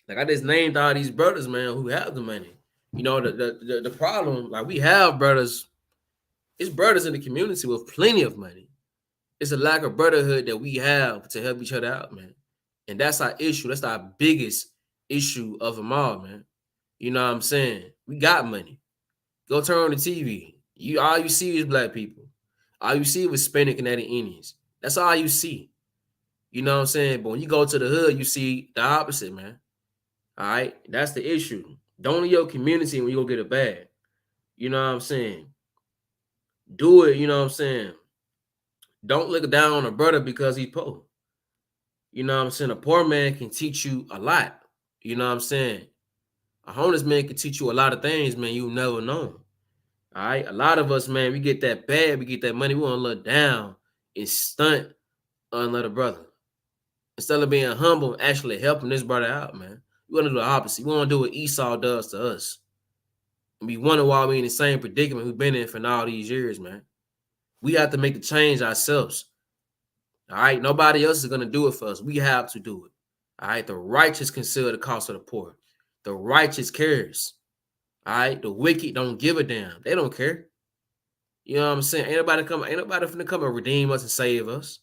Like I just named all these brothers, man, who have the money. You know, the problem, like we have brothers, it's brothers in the community with plenty of money. It's a lack of brotherhood that we have to help each other out, man. And that's our issue. That's our biggest issue of them all, man. You know what I'm saying? We got money. Go turn on the TV. All you see is black people. All you see is Hispanic and Indians. That's all you see. You know what I'm saying? But when you go to the hood, you see the opposite, man. All right? That's the issue. Don't in your community when you go get a bag. You know what I'm saying? Do it, you know what I'm saying? Don't look down on a brother because he's poor. You know what I'm saying? A poor man can teach you a lot. You know what I'm saying? A homeless man can teach you a lot of things, man, you've never known. All right? A lot of us, man, we get that bad, we get that money, we want to look down and stunt on another brother. Instead of being humble, actually helping this brother out, man. We want to do the opposite. We want to do what Esau does to us. And we wonder why we're in the same predicament we've been in for all these years, man. We have to make the change ourselves. All right? Nobody else is going to do it for us. We have to do it. All right? The righteous consider the cost of the poor. The righteous cares. All right? The wicked don't give a damn. They don't care. You know what I'm saying? Ain't nobody finna come and redeem us and save us.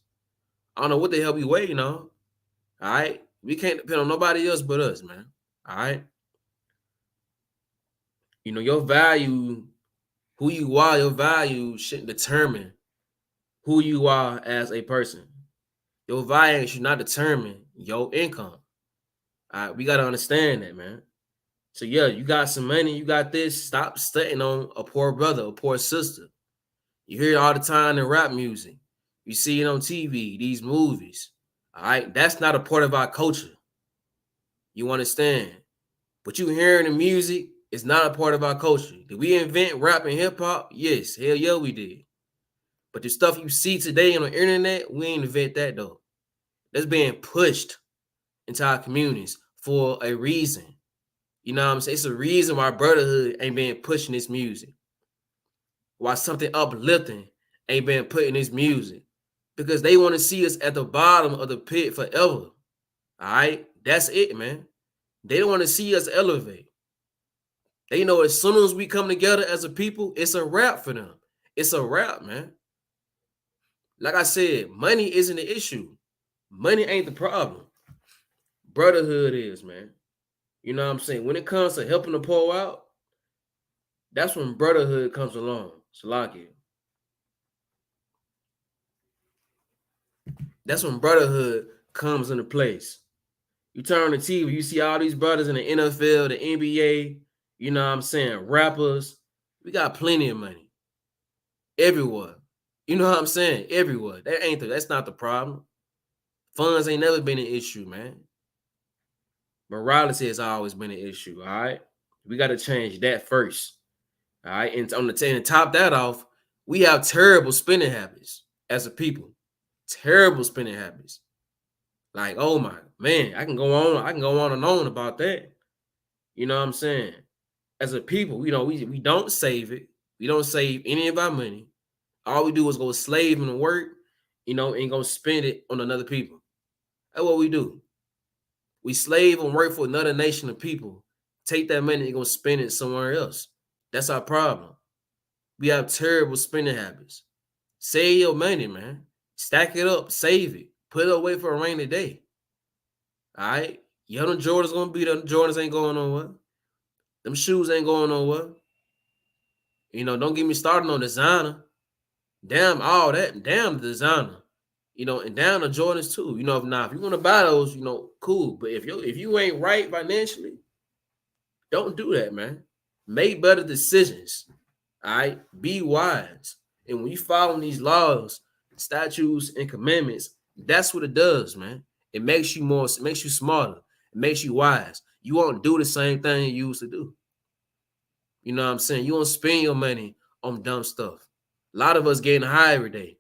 I don't know what the hell we waiting on. All right? We can't depend on nobody else but us, man. All right? You know, your value, who you are, your value shouldn't determine who you are as a person. Your value should not determine your income. All right? We got to understand that, man. So, yeah, you got some money, you got this. Stop stunting on a poor brother, a poor sister. You hear it all the time in rap music. You see it on TV, these movies. All right? That's not a part of our culture. You understand? But you hearing the music is not a part of our culture. Did we invent rap and hip-hop? Yes. Hell yeah, we did. But the stuff you see today on the internet, we ain't invent that, though. That's being pushed into our communities for a reason. You know what I'm saying? It's a reason why brotherhood ain't being pushed in this music. Why something uplifting ain't being put in this music. Because they want to see us at the bottom of the pit forever. All right? That's it, man. They don't want to see us elevate. They know as soon as we come together as a people, it's a wrap for them. It's a wrap, man. Like I said, money isn't the issue. Money ain't the problem. Brotherhood is, man. You know what I'm saying? When it comes to helping the poor out, that's when brotherhood comes along. Salakia. That's when brotherhood comes into place. You turn on the TV, you see all these brothers in the NFL, the NBA, you know what I'm saying, rappers. We got plenty of money. Everywhere. You know what I'm saying? Everywhere. That's not the problem. Funds ain't never been an issue, man. Morality has always been an issue, all right? We got to change that first, all right? And to top that off, we have terrible spending habits as a people. Terrible spending habits. Like, oh my man, I can go on and on about that. You know what I'm saying? As a people, you know, we don't save it. We don't save any of our money. All we do is go slave and work, you know, and go spend it on another people. That's what we do. We slave and work for another nation of people. Take that money and go spend it somewhere else. That's our problem. We have terrible spending habits. Save your money, man. Stack it up. Save it. Put it away for a rainy day. All right? Yo, them Jordans going to be there. Them Jordans ain't going nowhere. Them shoes ain't going nowhere. You know, don't get me started on designer. Damn all that. Damn the designer. You know, and down the Jordans too. You know, if you want to buy those, you know, cool. But if you ain't right financially, don't do that, man. Make better decisions. All right. Be wise. And when you follow these laws, statutes and commandments, that's what it does, man. It makes you more, it makes you smarter, it makes you wise. You won't do the same thing you used to do. You know what I'm saying? You won't spend your money on dumb stuff. A lot of us getting high every day.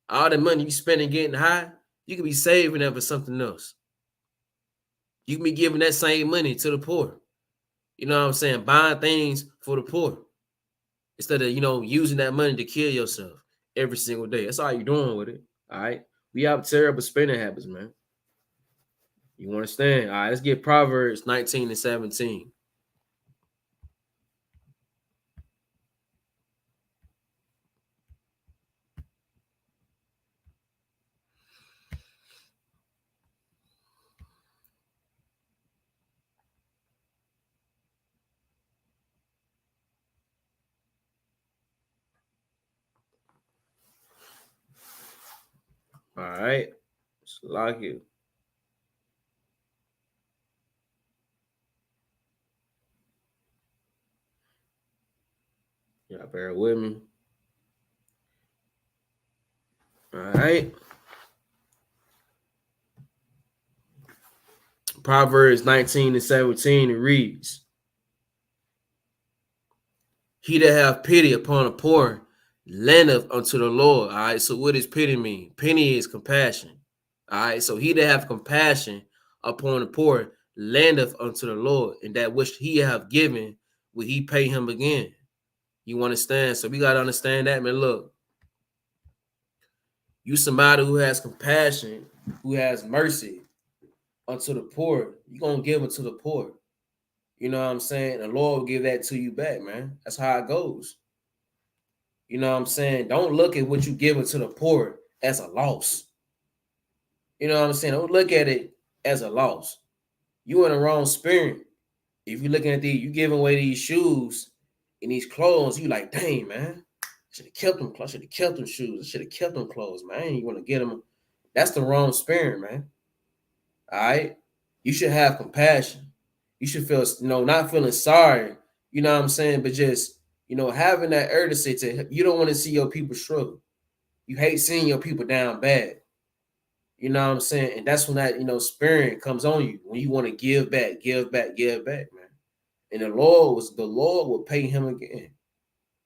All the money you spending getting high, you could be saving that for something else. You can be giving that same money to the poor. You know what I'm saying? Buying things for the poor instead of, using that money to kill yourself every single day. That's all you're doing with it. All right. We have terrible spending habits, man. You understand? All right. Let's get Proverbs 19 and 17. All right. Just like it. Y'all bear with me. All right. Proverbs 19 and 17, it reads, he that have pity upon the poor lendeth unto the Lord. All right. So what does pity mean? Pity is compassion. All right. So he that have compassion upon the poor lendeth unto the Lord, and that which he have given will he pay him again. You understand? So we got to understand that, man. Look, you somebody who has compassion, who has mercy unto the poor, you're going to give it to the poor. You know what I'm saying? The Lord will give that to you back, man. That's how it goes. You know what I'm saying? Don't look at what you give to the poor as a loss. You know what I'm saying? Don't look at it as a loss. You in the wrong spirit. If you're looking at you giving away these shoes and these clothes, you like, dang, man, I should have kept them. I should have kept them shoes. I should have kept them clothes, man. You want to get them. That's the wrong spirit, man. All right? You should have compassion. You should feel, not feeling sorry, you know what I'm saying? But just, having that urgency to, you don't want to see your people struggle. You hate seeing your people down bad. You know what I'm saying? And that's when that, spirit comes on you, when you want to give back, man. And the Lord will pay him again.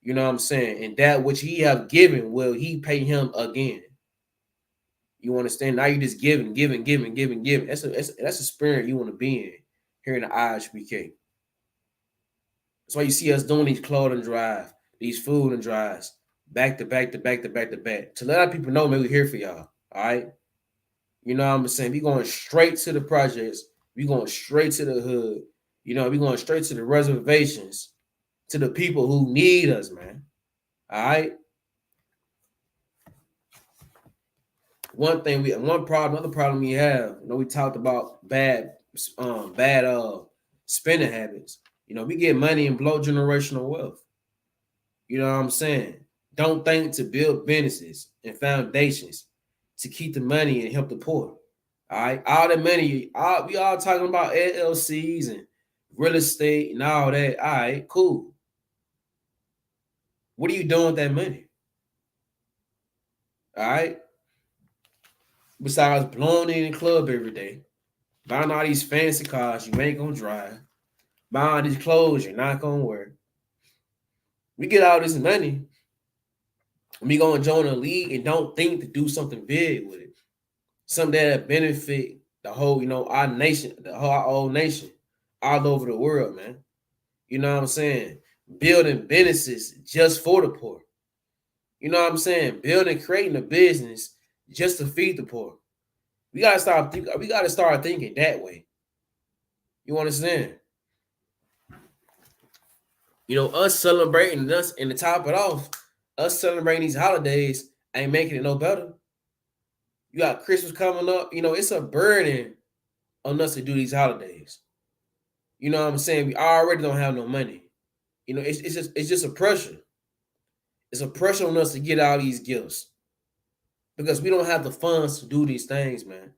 You know what I'm saying? And that which he have given, will he pay him again. You understand? Now you just giving. That's a spirit you want to be in here in the IHBK. That's why you see us doing these clothing drive, these food and drives, back to back. To let our people know, man, we're here for y'all. All right. You know what I'm saying? We going straight to the projects. We going straight to the hood. We going straight to the reservations, to the people who need us, man. All right. Another problem we have, we talked about bad spending habits. We get money and blow generational wealth. You know what I'm saying? Don't think to build businesses and foundations to keep the money and help the poor. All right. All the money, we all talking about LLCs and real estate and all that. All right, cool. What are you doing with that money? All right. Besides blowing in the club every day, buying all these fancy cars you ain't gonna drive, buying all these clothes you're not gonna wear. We get all this money, and we gonna join a league and don't think to do something big with it, something that benefit the whole, our nation, our whole nation, all over the world, man. You know what I'm saying? Building businesses just for the poor. You know what I'm saying? Creating a business just to feed the poor. We gotta start thinking that way. You understand? Us celebrating us, and to top it off, us celebrating these holidays ain't making it no better. You got Christmas coming up. It's a burden on us to do these holidays. You know what I'm saying? We already don't have no money. It's just a pressure. It's a pressure on us to get all these gifts because we don't have the funds to do these things, man.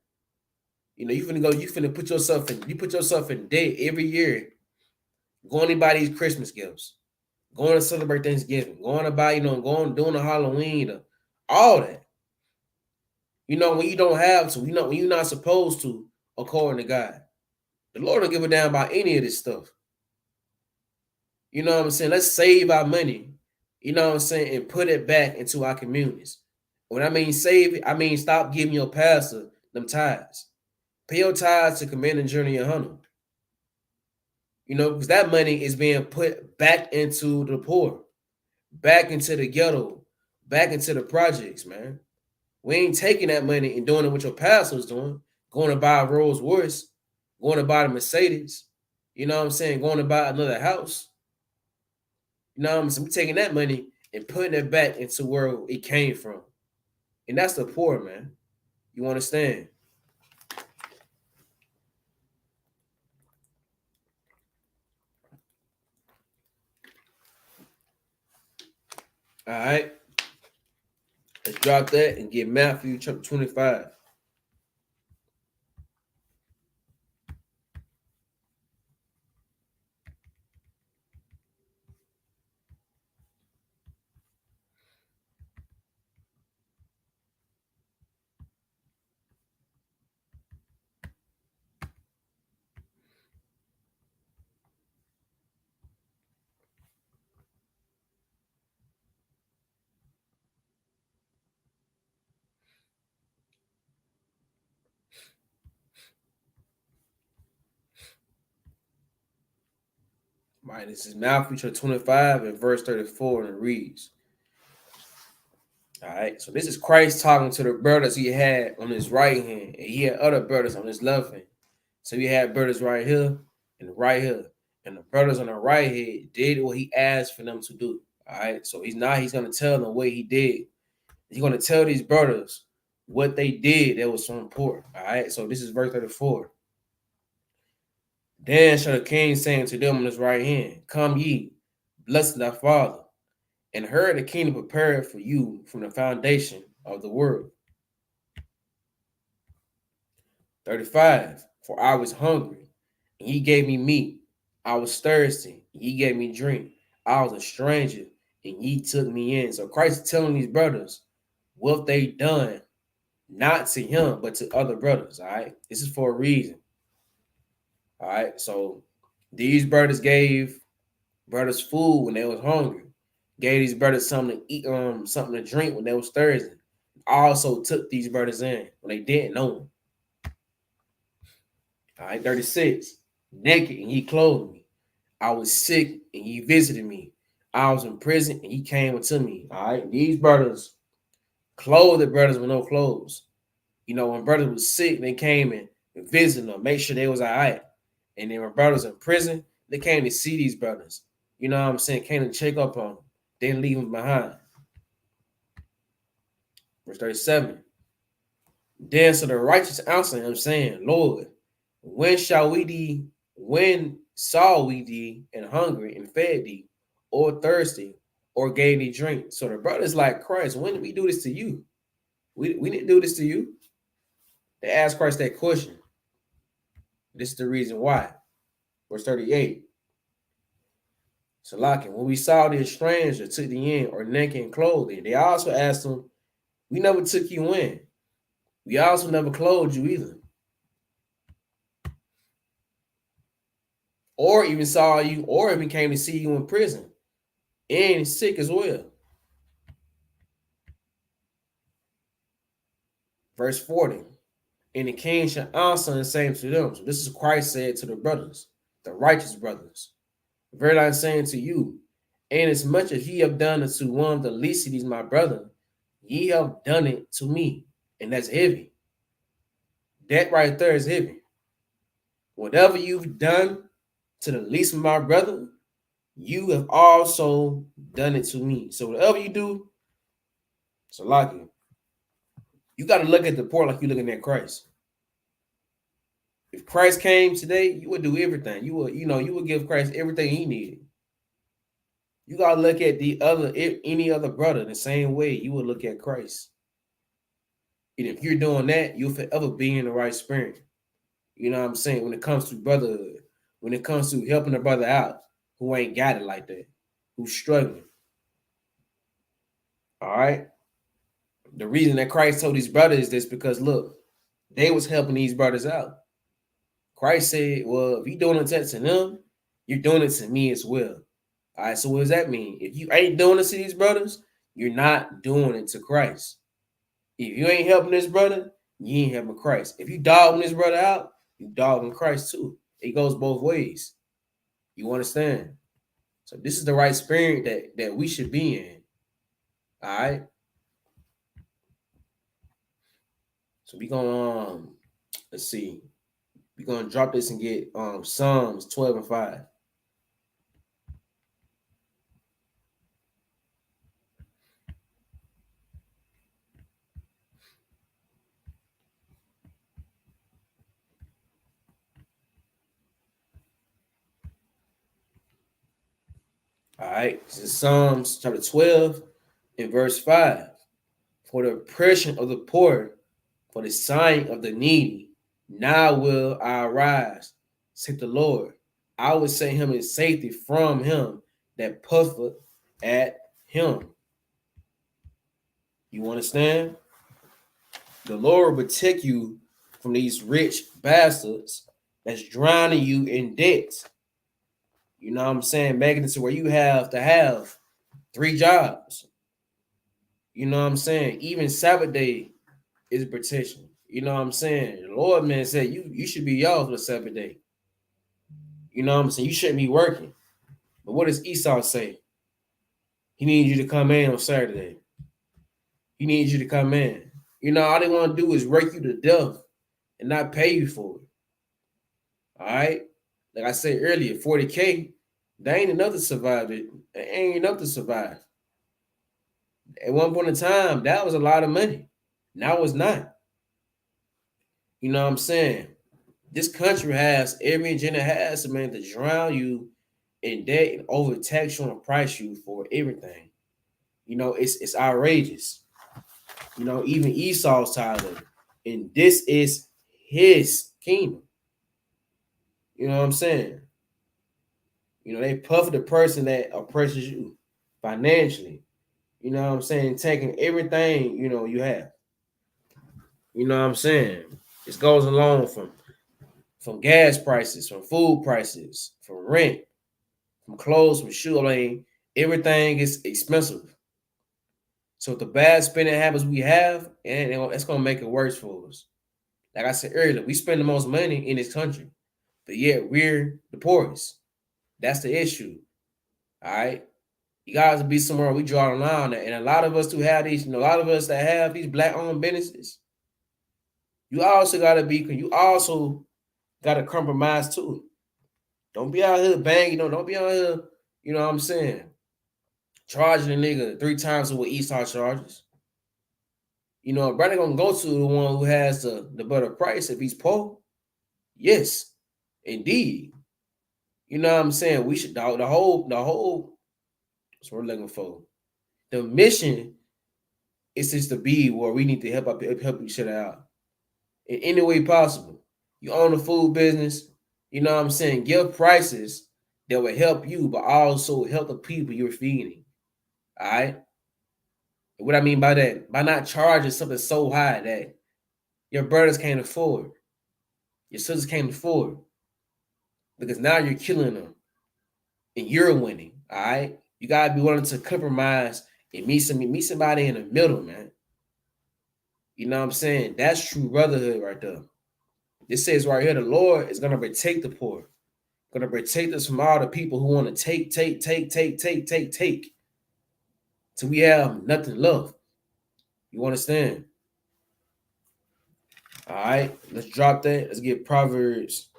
You finna put yourself in debt every year, going to buy these Christmas gifts, going to celebrate Thanksgiving, going to buy, doing the Halloween, all that. You know, when you don't have to, you know, when you're not supposed to, according to God. The Lord don't give a damn about any of this stuff. You know what I'm saying? Let's save our money, you know what I'm saying, and put it back into our communities. When I mean save it, I mean stop giving your pastor them tithes. Pay your tithes to Commander General Hunter. You know, because that money is being put back into the poor, back into the ghetto, back into the projects, man. We ain't taking that money and doing it what your pastor's doing, going to buy a Rolls Royce, going to buy a Mercedes, you know what I'm saying, going to buy another house. You know what I'm saying? We're taking that money and putting it back into where it came from. And that's the poor, man. You understand? All right. Let's drop that and get Matthew chapter 25. All right, this is Matthew chapter 25 and verse 34, and it reads. All right, so this is Christ talking to the brothers he had on his right hand, and he had other brothers on his left hand. So he had brothers right here and right here, and the brothers on the right hand did what he asked for them to do. All right, so he's going to tell them what he did. He's going to tell these brothers what they did that was so important. All right, so this is verse 34. Then shall the king say unto them on his right hand, Come ye, blessed thy Father, and heard the kingdom prepared for you from the foundation of the world. 35. For I was hungry, and ye gave me meat. I was thirsty, and ye gave me drink. I was a stranger, and ye took me in. So Christ is telling these brothers what they done, not to him, but to other brothers. All right, this is for a reason. All right, so these brothers gave brothers food when they was hungry, gave these brothers something to eat, something to drink when they was thirsty. Also took these brothers in when they didn't know them. All right, 36. Naked and he clothed me. I was sick and he visited me. I was in prison and he came unto me. All right, these brothers clothed the brothers with no clothes. You know, when brothers was sick, they came and visited them, make sure they was all right. And then when brothers in prison, they came to see these brothers. You know what I'm saying? Came to check up on them. They didn't leave them behind. Verse 37. Then so the righteous answered him, saying, Lord, when saw we thee and hungry and fed thee, or thirsty, or gave thee drink? So the brothers like, Christ, when did we do this to you? We didn't do this to you. They asked Christ that question. This is the reason why. Verse 38. So, when we saw the stranger took thee in, or naked and clothed thee, they also asked him, we never took you in. We also never clothed you either. Or even saw you, or even came to see you in prison and sick as well. Verse 40. And the king shall answer and say to them. So this is Christ said to the brothers, the righteous brothers. Verily I am saying to you, and as much as ye have done it to one of the least of these, my brother, ye have done it to me. And that's heavy. That right there is heavy. Whatever you've done to the least of my brother, you have also done it to me. So whatever you do, so you got to look at the poor like you're looking at Christ. If Christ came today, you would do everything. You would give Christ everything he needed. You got to look at any other brother the same way you would look at Christ. And if you're doing that, you'll forever be in the right spirit. You know what I'm saying? When it comes to brotherhood, when it comes to helping a brother out who ain't got it like that, who's struggling. All right. The reason that Christ told these brothers this because look, they was helping these brothers out. Christ said, well, if you're doing it to them, you're doing it to me as well. All right, so what does that mean? If you ain't doing it to these brothers, you're not doing it to Christ. If you ain't helping this brother, you ain't helping Christ. If you dogging this brother out, you dogging Christ too. It goes both ways. You understand? So this is the right spirit that we should be in. All right. So we're gonna let's see. We're gonna drop this and get Psalms 12 and 5. All right, this is Psalms chapter 12 and verse 5. For the oppression of the poor, for the sighing of the needy, now will I arise, saith the Lord. I will set him in safety from him that puffeth at him. You understand? The Lord will protect you from these rich bastards that's drowning you in debt. You know what I'm saying? Making it to where you have to have 3 jobs. You know what I'm saying? Even Sabbath day is protection. You know what I'm saying? The Lord, man, said you should be off on the Sabbath day. You know what I'm saying? You shouldn't be working. But what does Esau say? He needs you to come in on Saturday. He needs you to come in. You know, all they want to do is work you to death and not pay you for it. All right? Like I said earlier, 40K, that ain't enough to survive it. It ain't enough to survive. At one point in time, that was a lot of money. Now it's not. You know what I'm saying? This country has every agenda has, man, to drown you in debt and overtax you and price you for everything. You know, it's outrageous. You know, even Esau's tired of it. And this is his kingdom. You know what I'm saying? You know, they puff the person that oppresses you financially. You know what I'm saying? Taking everything, you know, you have. You know what I'm saying? This goes along from gas prices, from food prices, from rent, from clothes, from shoes. I mean, everything is expensive. So the bad spending habits we have, and it's gonna make it worse for us. Like I said earlier, we spend the most money in this country, but yet we're the poorest. That's the issue. All right. You guys be somewhere we draw a line on that. And a lot of us who have these, you know, a lot of us that have these black-owned businesses, you also gotta compromise too. Don't be out here banging, don't be out here, you know what I'm saying, charging a nigga 3 times what Esau charges. You know, a brother gonna go to the one who has the better price if he's poor. Yes, indeed. You know what I'm saying? We should the whole that's what we're looking for. The mission is just to be where we need to help each other out in any way possible. You own a food business, you know what I'm saying? Give prices that will help you, but also help the people you're feeding. All right. What I mean by that, by not charging something so high that your brothers can't afford, your sisters can't afford, because now you're killing them and you're winning. All right. You gotta be willing to compromise and meet somebody in the middle, man. You know what I'm saying? That's true brotherhood right there. This says right here, the Lord is gonna protect the poor, gonna protect us from all the people who want to take, till we have nothing left. You understand? All right, let's drop that. Let's get Proverbs.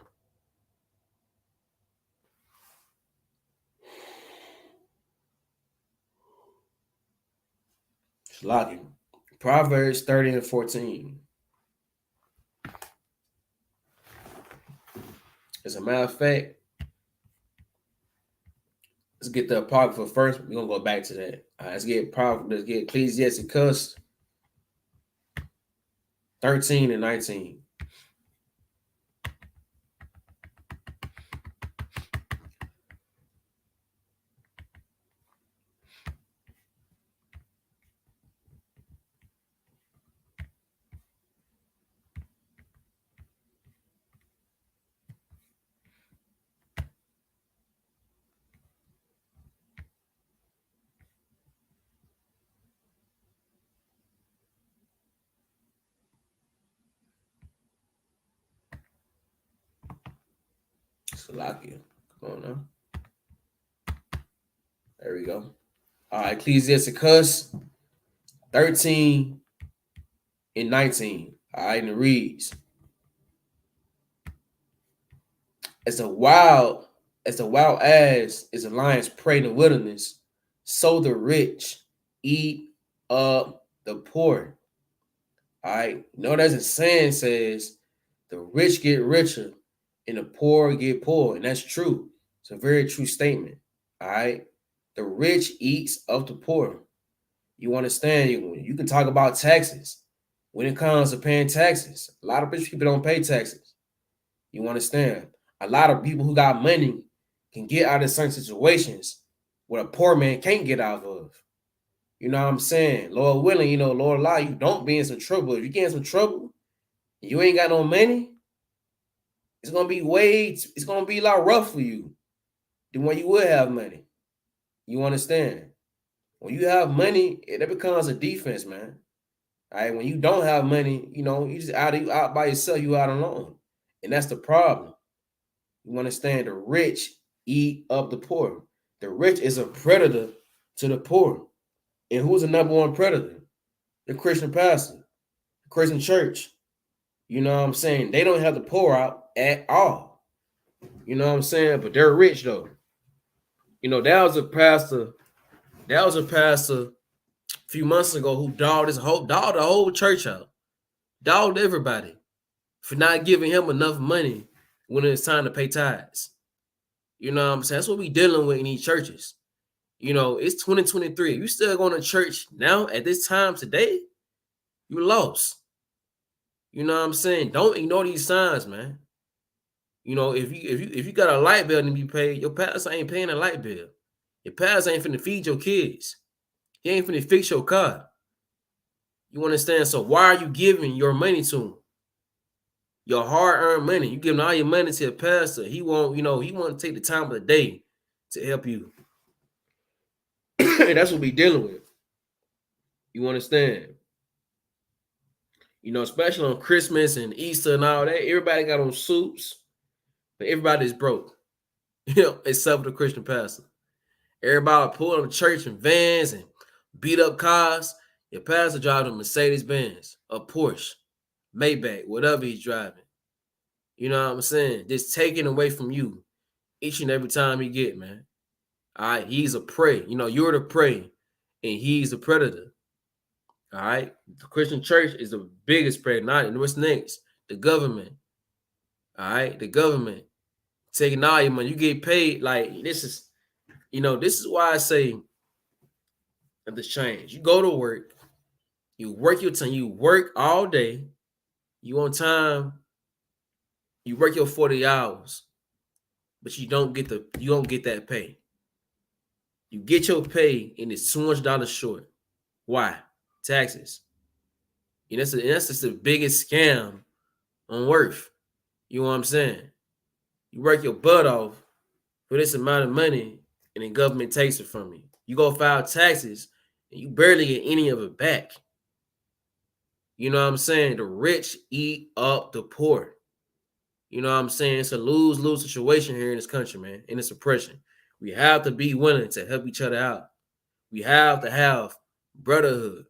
Locking. Proverbs 30 and 14. As a matter of fact, let's get the Apocrypha first. We're gonna go back to that. All right, let's get Ecclesiasticus 13 and 19. Salakia. Come on now. There we go. All right, Ecclesiasticus 13 and 19. All right, and it reads, as a wild ass is a lion's prey in the wilderness, so the rich eat up the poor. All right, you know, there's a saying says the rich get richer and the poor get poor, and that's true. It's a very true statement. All right, the rich eats of the poor. You understand? You can talk about taxes. When it comes to paying taxes, a lot of rich people don't pay taxes. You understand? A lot of people who got money can get out of certain situations where a poor man can't get out of. You know what I'm saying? Lord willing, you know, Lord allow you don't be in some trouble. If you get in some trouble, and you ain't got no money, it's gonna be a lot rough for you than when you would have money. You understand? When you have money, it becomes a defense, man. All right, when you don't have money, you know, you just out by yourself, you out alone. And that's the problem. You understand? The rich eat up the poor. The rich is a predator to the poor. And who's the number one predator? The Christian pastor, the Christian church. You know what I'm saying? They don't have the poor out at all. You know what I'm saying? But they're rich though. You know, that was a pastor a few months ago who dogged the whole church out, dogged everybody for not giving him enough money when it's time to pay tithes. You know what I'm saying? That's what we dealing with in these churches. You know, it's 2023. You still going to church now at this time today? You lost. You know what I'm saying? Don't ignore these signs, man. You know, if you got a light bill to be paid, your pastor ain't paying a light bill. Your pastor ain't finna feed your kids. He ain't finna fix your car. You understand? So why are you giving your money to him? Your hard-earned money. You giving all your money to a pastor. He won't to take the time of the day to help you. And that's what we dealing with. You understand? You know, especially on Christmas and Easter and all that, everybody got on suits, but everybody's broke. You know, except for the Christian pastor. Everybody pull up to church in vans and beat up cars. Your pastor drives a Mercedes-Benz, a Porsche, Maybach, whatever he's driving. You know what I'm saying? Just taking away from you each and every time he get, man. All right, he's a prey. You know, you're the prey, and he's the predator. All right, the Christian church is the biggest prey. Not what's next? The government. All right, the government taking all your money. You get paid like this is. You know, this is why I say that the change. You go to work, you work your time, you work all day, you on time, you work your 40 hours, but you don't get that pay. You get your pay and it's $200 short. Why? Taxes. And that's just the biggest scam on earth. You know what I'm saying? You work your butt off for this amount of money, and the government takes it from you. You go file taxes, and you barely get any of it back. You know what I'm saying? The rich eat up the poor. You know what I'm saying? It's a lose-lose situation here in this country, man, and it's oppression. We have to be willing to help each other out. We have to have brotherhood.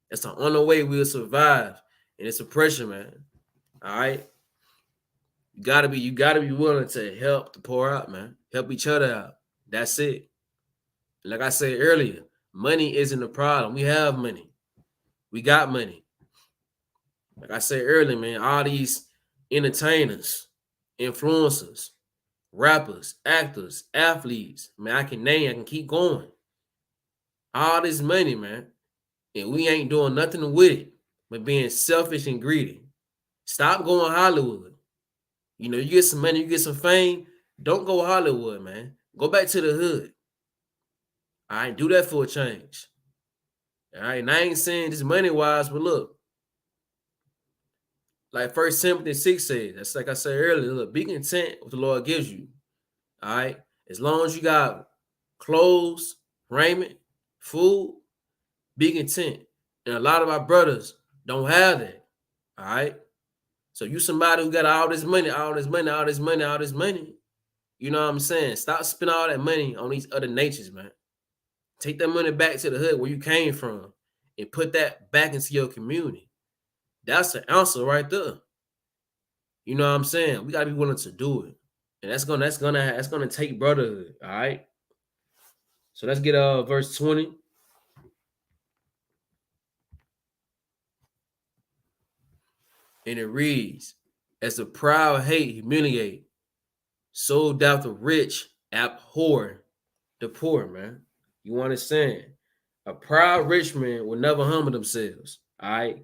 That's the only way we'll survive in this oppression, man. All right? You gotta be willing to help the poor out, man. Help each other out. That's it. Like I said earlier, money isn't the problem. We have money. We got money. Like I said earlier, man, all these entertainers, influencers, rappers, actors, athletes, man, I can keep going. All this money, man, and we ain't doing nothing with it but being selfish and greedy. Stop going Hollywood. You know, you get some money, you get some fame, don't go Hollywood, man. Go back to the hood. All right, do that for a change. All right, and I ain't saying this money-wise, but look, like 1 Timothy 6 says, that's like I said earlier, look, be content with what the Lord gives you. All right, as long as you got clothes, raiment, food, be content. And a lot of our brothers don't have that. All right, so you somebody who got all this money, You know what I'm saying? Stop spending all that money on these other natures, man. Take that money back to the hood where you came from and put that back into your community. That's the answer right there. You know what I'm saying? We gotta be willing to do it. And that's gonna take brotherhood. All right. So let's get verse 20. And it reads, as the proud hate, humiliate, so doth the rich abhor the poor, man. You understand? A proud rich man will never humble themselves. All right.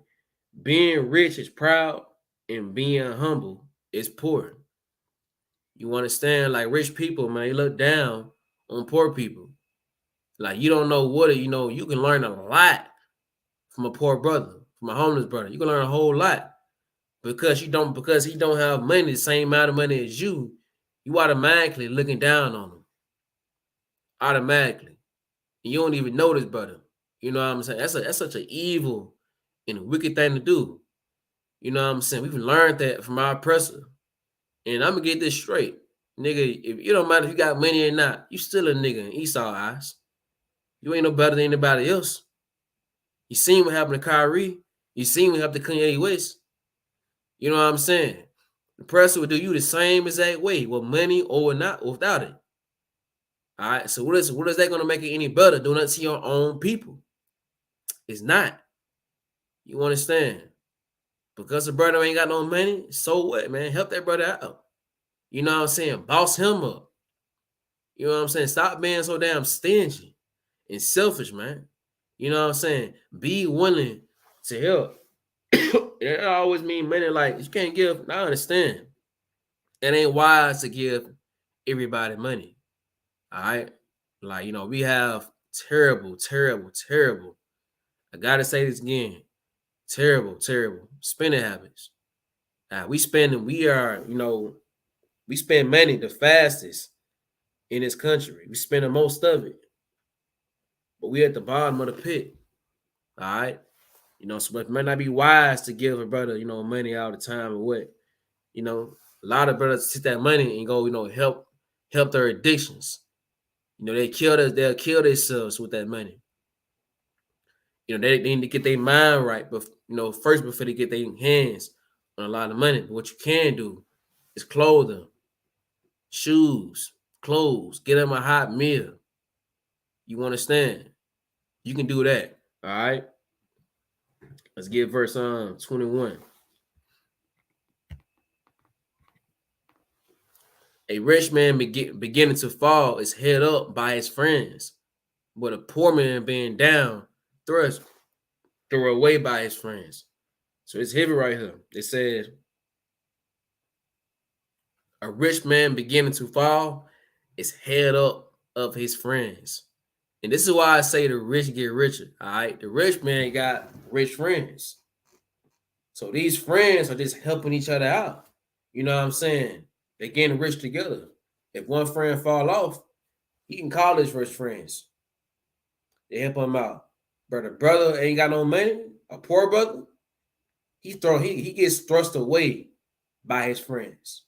Being rich is proud and being humble is poor. You understand? Like rich people, man, they look down on poor people. Like you don't know what you know. You can learn a lot from a poor brother, from a homeless brother. You can learn a whole lot because he don't have money, the same amount of money as you. You automatically looking down on him. Automatically. And you don't even know this brother. You know what I'm saying? That's such an evil and a wicked thing to do. You know what I'm saying? We've learned that from our oppressor. And I'm gonna get this straight. Nigga, if it don't matter if you got money or not, you still a nigga in Esau eyes. You ain't no better than anybody else. You seen what happened to Kyrie. You seen what happened to Kanye West. You know what I'm saying? The oppressor would do you the same exact way, with money or not, or without it. All right. So what is that going to make it any better? Doing that to your own people? It's not. You understand? Because the brother ain't got no money, so what, man? Help that brother out. You know what I'm saying? Boss him up. You know what I'm saying? Stop being so damn stingy and selfish, man. You know what I'm saying? Be willing to help. It always mean money like you can't give. I understand. It ain't wise to give everybody money. All right. Like, you know, we have terrible. I gotta say this again. Terrible spending habits. We spend money the fastest in this country. We spend the most of it. But we at the bottom of the pit. All right. You know, so it might not be wise to give a brother, you know, money all the time or what. You know, a lot of brothers take that money and go, you know, help their addictions. You know, they'll kill themselves with that money. You know, they need to get their mind right, but you know, first before they get their hands on a lot of money. But what you can do is clothe them, shoes, clothes, get them a hot meal. You understand? You can do that. All right. Let's get verse 21. A rich man beginning to fall is held up by his friends, but a poor man being down thrust away by his friends. So it's heavy right here. It says, a rich man beginning to fall is held up of his friends. And this is why I say the rich get richer. All right. The rich man got rich friends. So these friends are just helping each other out. You know what I'm saying? They're getting rich together. If one friend fall off, he can call his rich friends. They help him out. But the brother ain't got no money, a poor brother, he gets thrust away by his friends.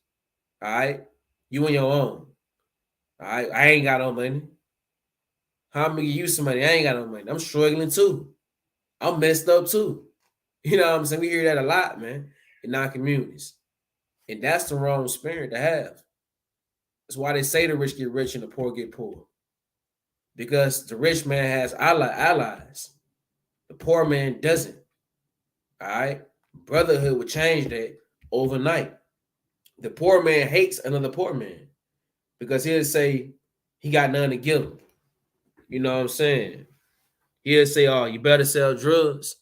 All right? You on your own. All right? I ain't got no money. How am I gonna give you some money? I ain't got no money. I'm struggling too. I'm messed up too. You know what I'm saying? We hear that a lot, man, in our communities. And that's the wrong spirit to have. That's why they say the rich get rich and the poor get poor. Because the rich man has allies. The poor man doesn't. All right? Brotherhood would change that overnight. The poor man hates another poor man because he'll say he got nothing to give him. You know what I'm saying? He'll say, oh, you better sell drugs.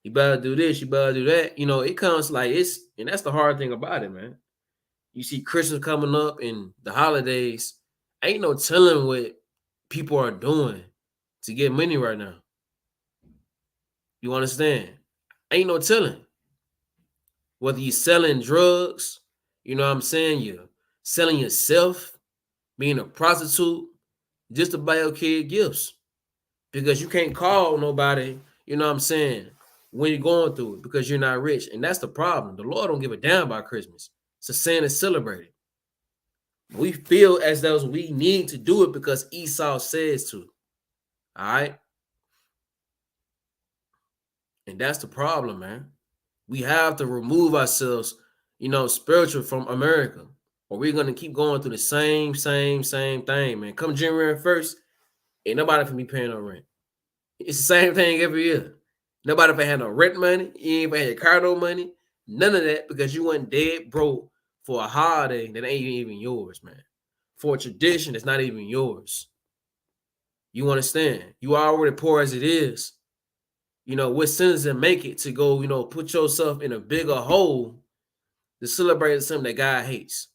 You better do this. You better do that. You know, it comes like and that's the hard thing about it, man. You see Christmas coming up and the holidays. Ain't no telling what people are doing to get money right now. You understand? Ain't no telling. Whether you're selling drugs, you know what I'm saying? You're selling yourself, being a prostitute, just to buy your kid gifts. Because you can't call nobody, you know what I'm saying, when you're going through it because you're not rich. And that's the problem. The Lord don't give a damn about Christmas. It's a sin to celebrate it. We feel as though we need to do it because Esau says to. All right. And that's the problem, man. We have to remove ourselves, spiritual from America, or we're going to keep going through the same thing, man. Come January 1st, ain't nobody can be paying no rent. It's the same thing every year. Nobody ever had no rent money. You ain't ever had your car no money. None of that because you went dead broke for a holiday that ain't even yours, man. For a tradition that's not even yours. You understand? You are already poor as it is. What sense does it make it to go, put yourself in a bigger hole to celebrate something that God hates?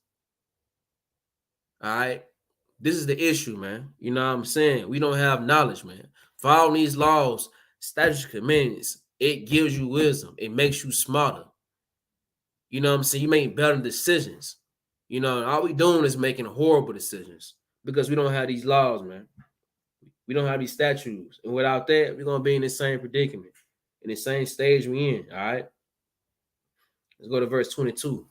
All right? This is the issue, man. You know what I'm saying? We don't have knowledge, man. Following these laws, statutes, commandments, it gives you wisdom. It makes you smarter. You know what I'm saying? You make better decisions. All we doing is making horrible decisions because we don't have these laws, man. We don't have these statutes. And without that, we're going to be in the same predicament, in the same stage we in, all right? Let's go to verse 22.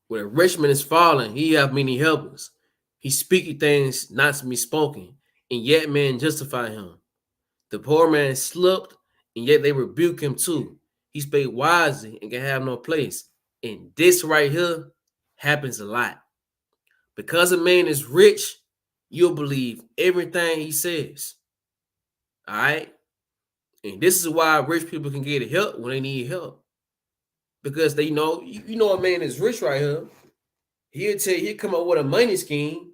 When a rich man is fallen, he have many helpers. He speaketh things not to be spoken, and yet men justify him. The poor man slipped, and yet they rebuke him too. He spake wisely and can have no place. And this right here happens a lot. Because a man is rich, you'll believe everything he says. All right? And this is why rich people can get help when they need help. Because they know, a man is rich right here. He'll come up with a money scheme.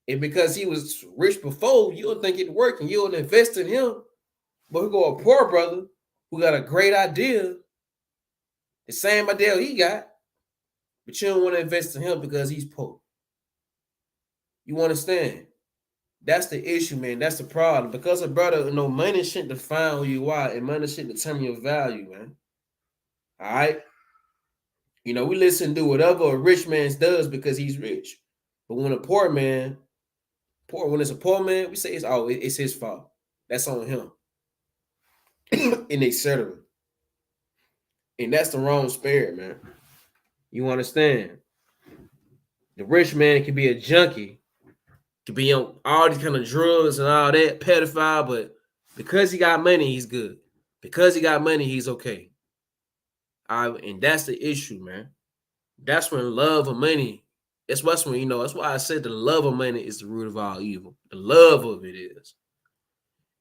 And because he was rich before, you don't think it worked and you don't invest in him. But we go a poor brother who got a great idea, the same idea he got, but you don't want to invest in him because he's poor. You understand? That's the issue, man. That's the problem. Because a brother, money shouldn't define who you are, and money shouldn't determine your value, man. All right? We listen to whatever a rich man does because he's rich. But when a poor man, when it's a poor man, we say it's his fault. That's on him. And etc. And that's the wrong spirit, man. You understand? The rich man can be a junkie, can be on all these kind of drugs and all that, pedophile, but because he got money, he's good. Because he got money, he's okay. And that's the issue, man. That's when love of money, that's why I said the love of money is the root of all evil. The love of it is.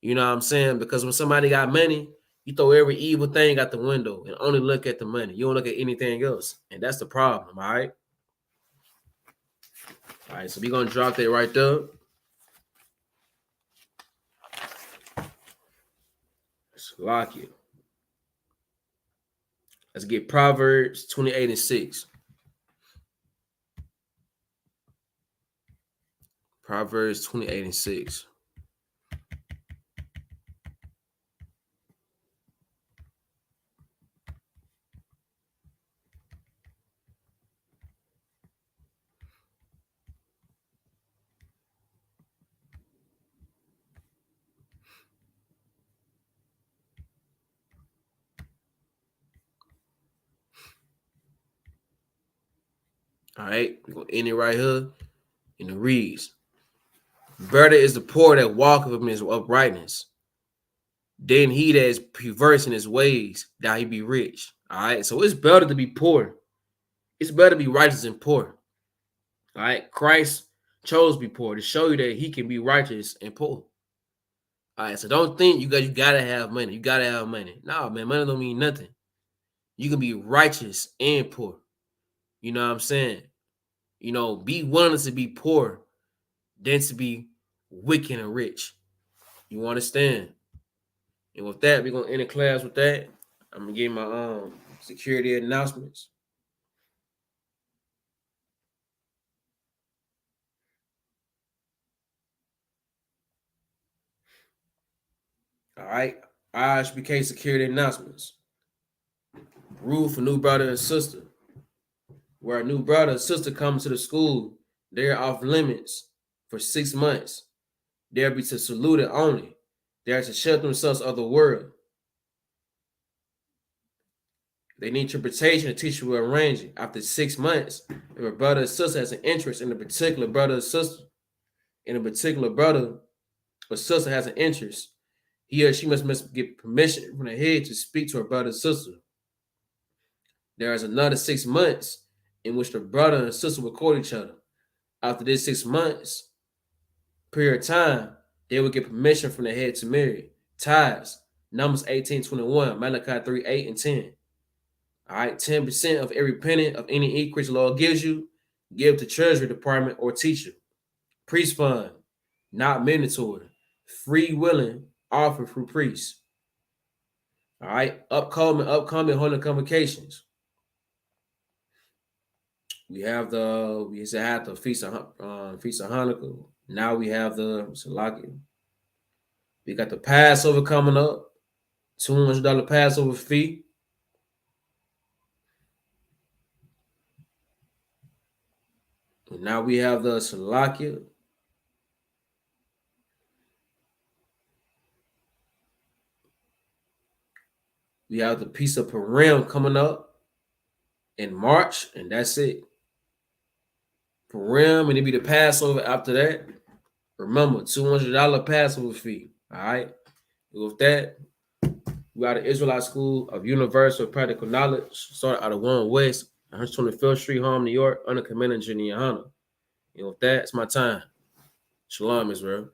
You know what I'm saying? Because when somebody got money, you throw every evil thing out the window and only look at the money. You don't look at anything else. And that's the problem, all right? All right, so we're going to drop that right there. Let's lock it. Let's get Proverbs 28:6. Proverbs 28:6. All right, we're going to end it right here. And it reads, better is the poor that walketh in his uprightness than he that is perverse in his ways, that he be rich. All right, so it's better to be poor. It's better to be righteous than poor. All right, Christ chose to be poor to show you that he can be righteous and poor. All right, so don't think you gotta have money. You gotta have money. No, man, money don't mean nothing. You can be righteous and poor. You know what I'm saying? Be willing to be poor than to be wicked and rich. You understand? And with that, we're going to end the class with that. I'm going to give my security announcements. All right. IHBK security announcements. Rule for new brother and sister. Where a new brother and sister come to the school, they're off limits for 6 months. They'll be to saluted only. They're to shut themselves of the world. They need interpretation. The teacher will arrange it. After 6 months, if a brother or sister has an interest in a particular brother or sister, or sister has an interest, he or she must get permission from the head to speak to her brother or sister. There is another 6 months in which the brother and sister will court each other. After this 6 months period of time, they will get permission from the head to marry. Tithes, Numbers 18:21, Malachi 3:8 and 10. All right, 10% of every penny of any increase the Lord gives you, give to Treasury Department or teacher. Priest fund, not mandatory. Free willing, offer through priests. All right, upcoming holy convocations. We have the Feast of Hanukkah. Now we have the Salakia. We got the Passover coming up, $200 Passover fee. And now we have the Salakia. We have the Piece of Purim coming up in March, and that's it. Purim, and it'll be the Passover after that. Remember, $200 Passover fee. All right. And with that, we got the Israelite School of Universal Practical Knowledge, started out of 1 West, 125th Street, Harlem, New York, under Commander Jenny Yohana. And with that, it's my time. Shalom, Israel.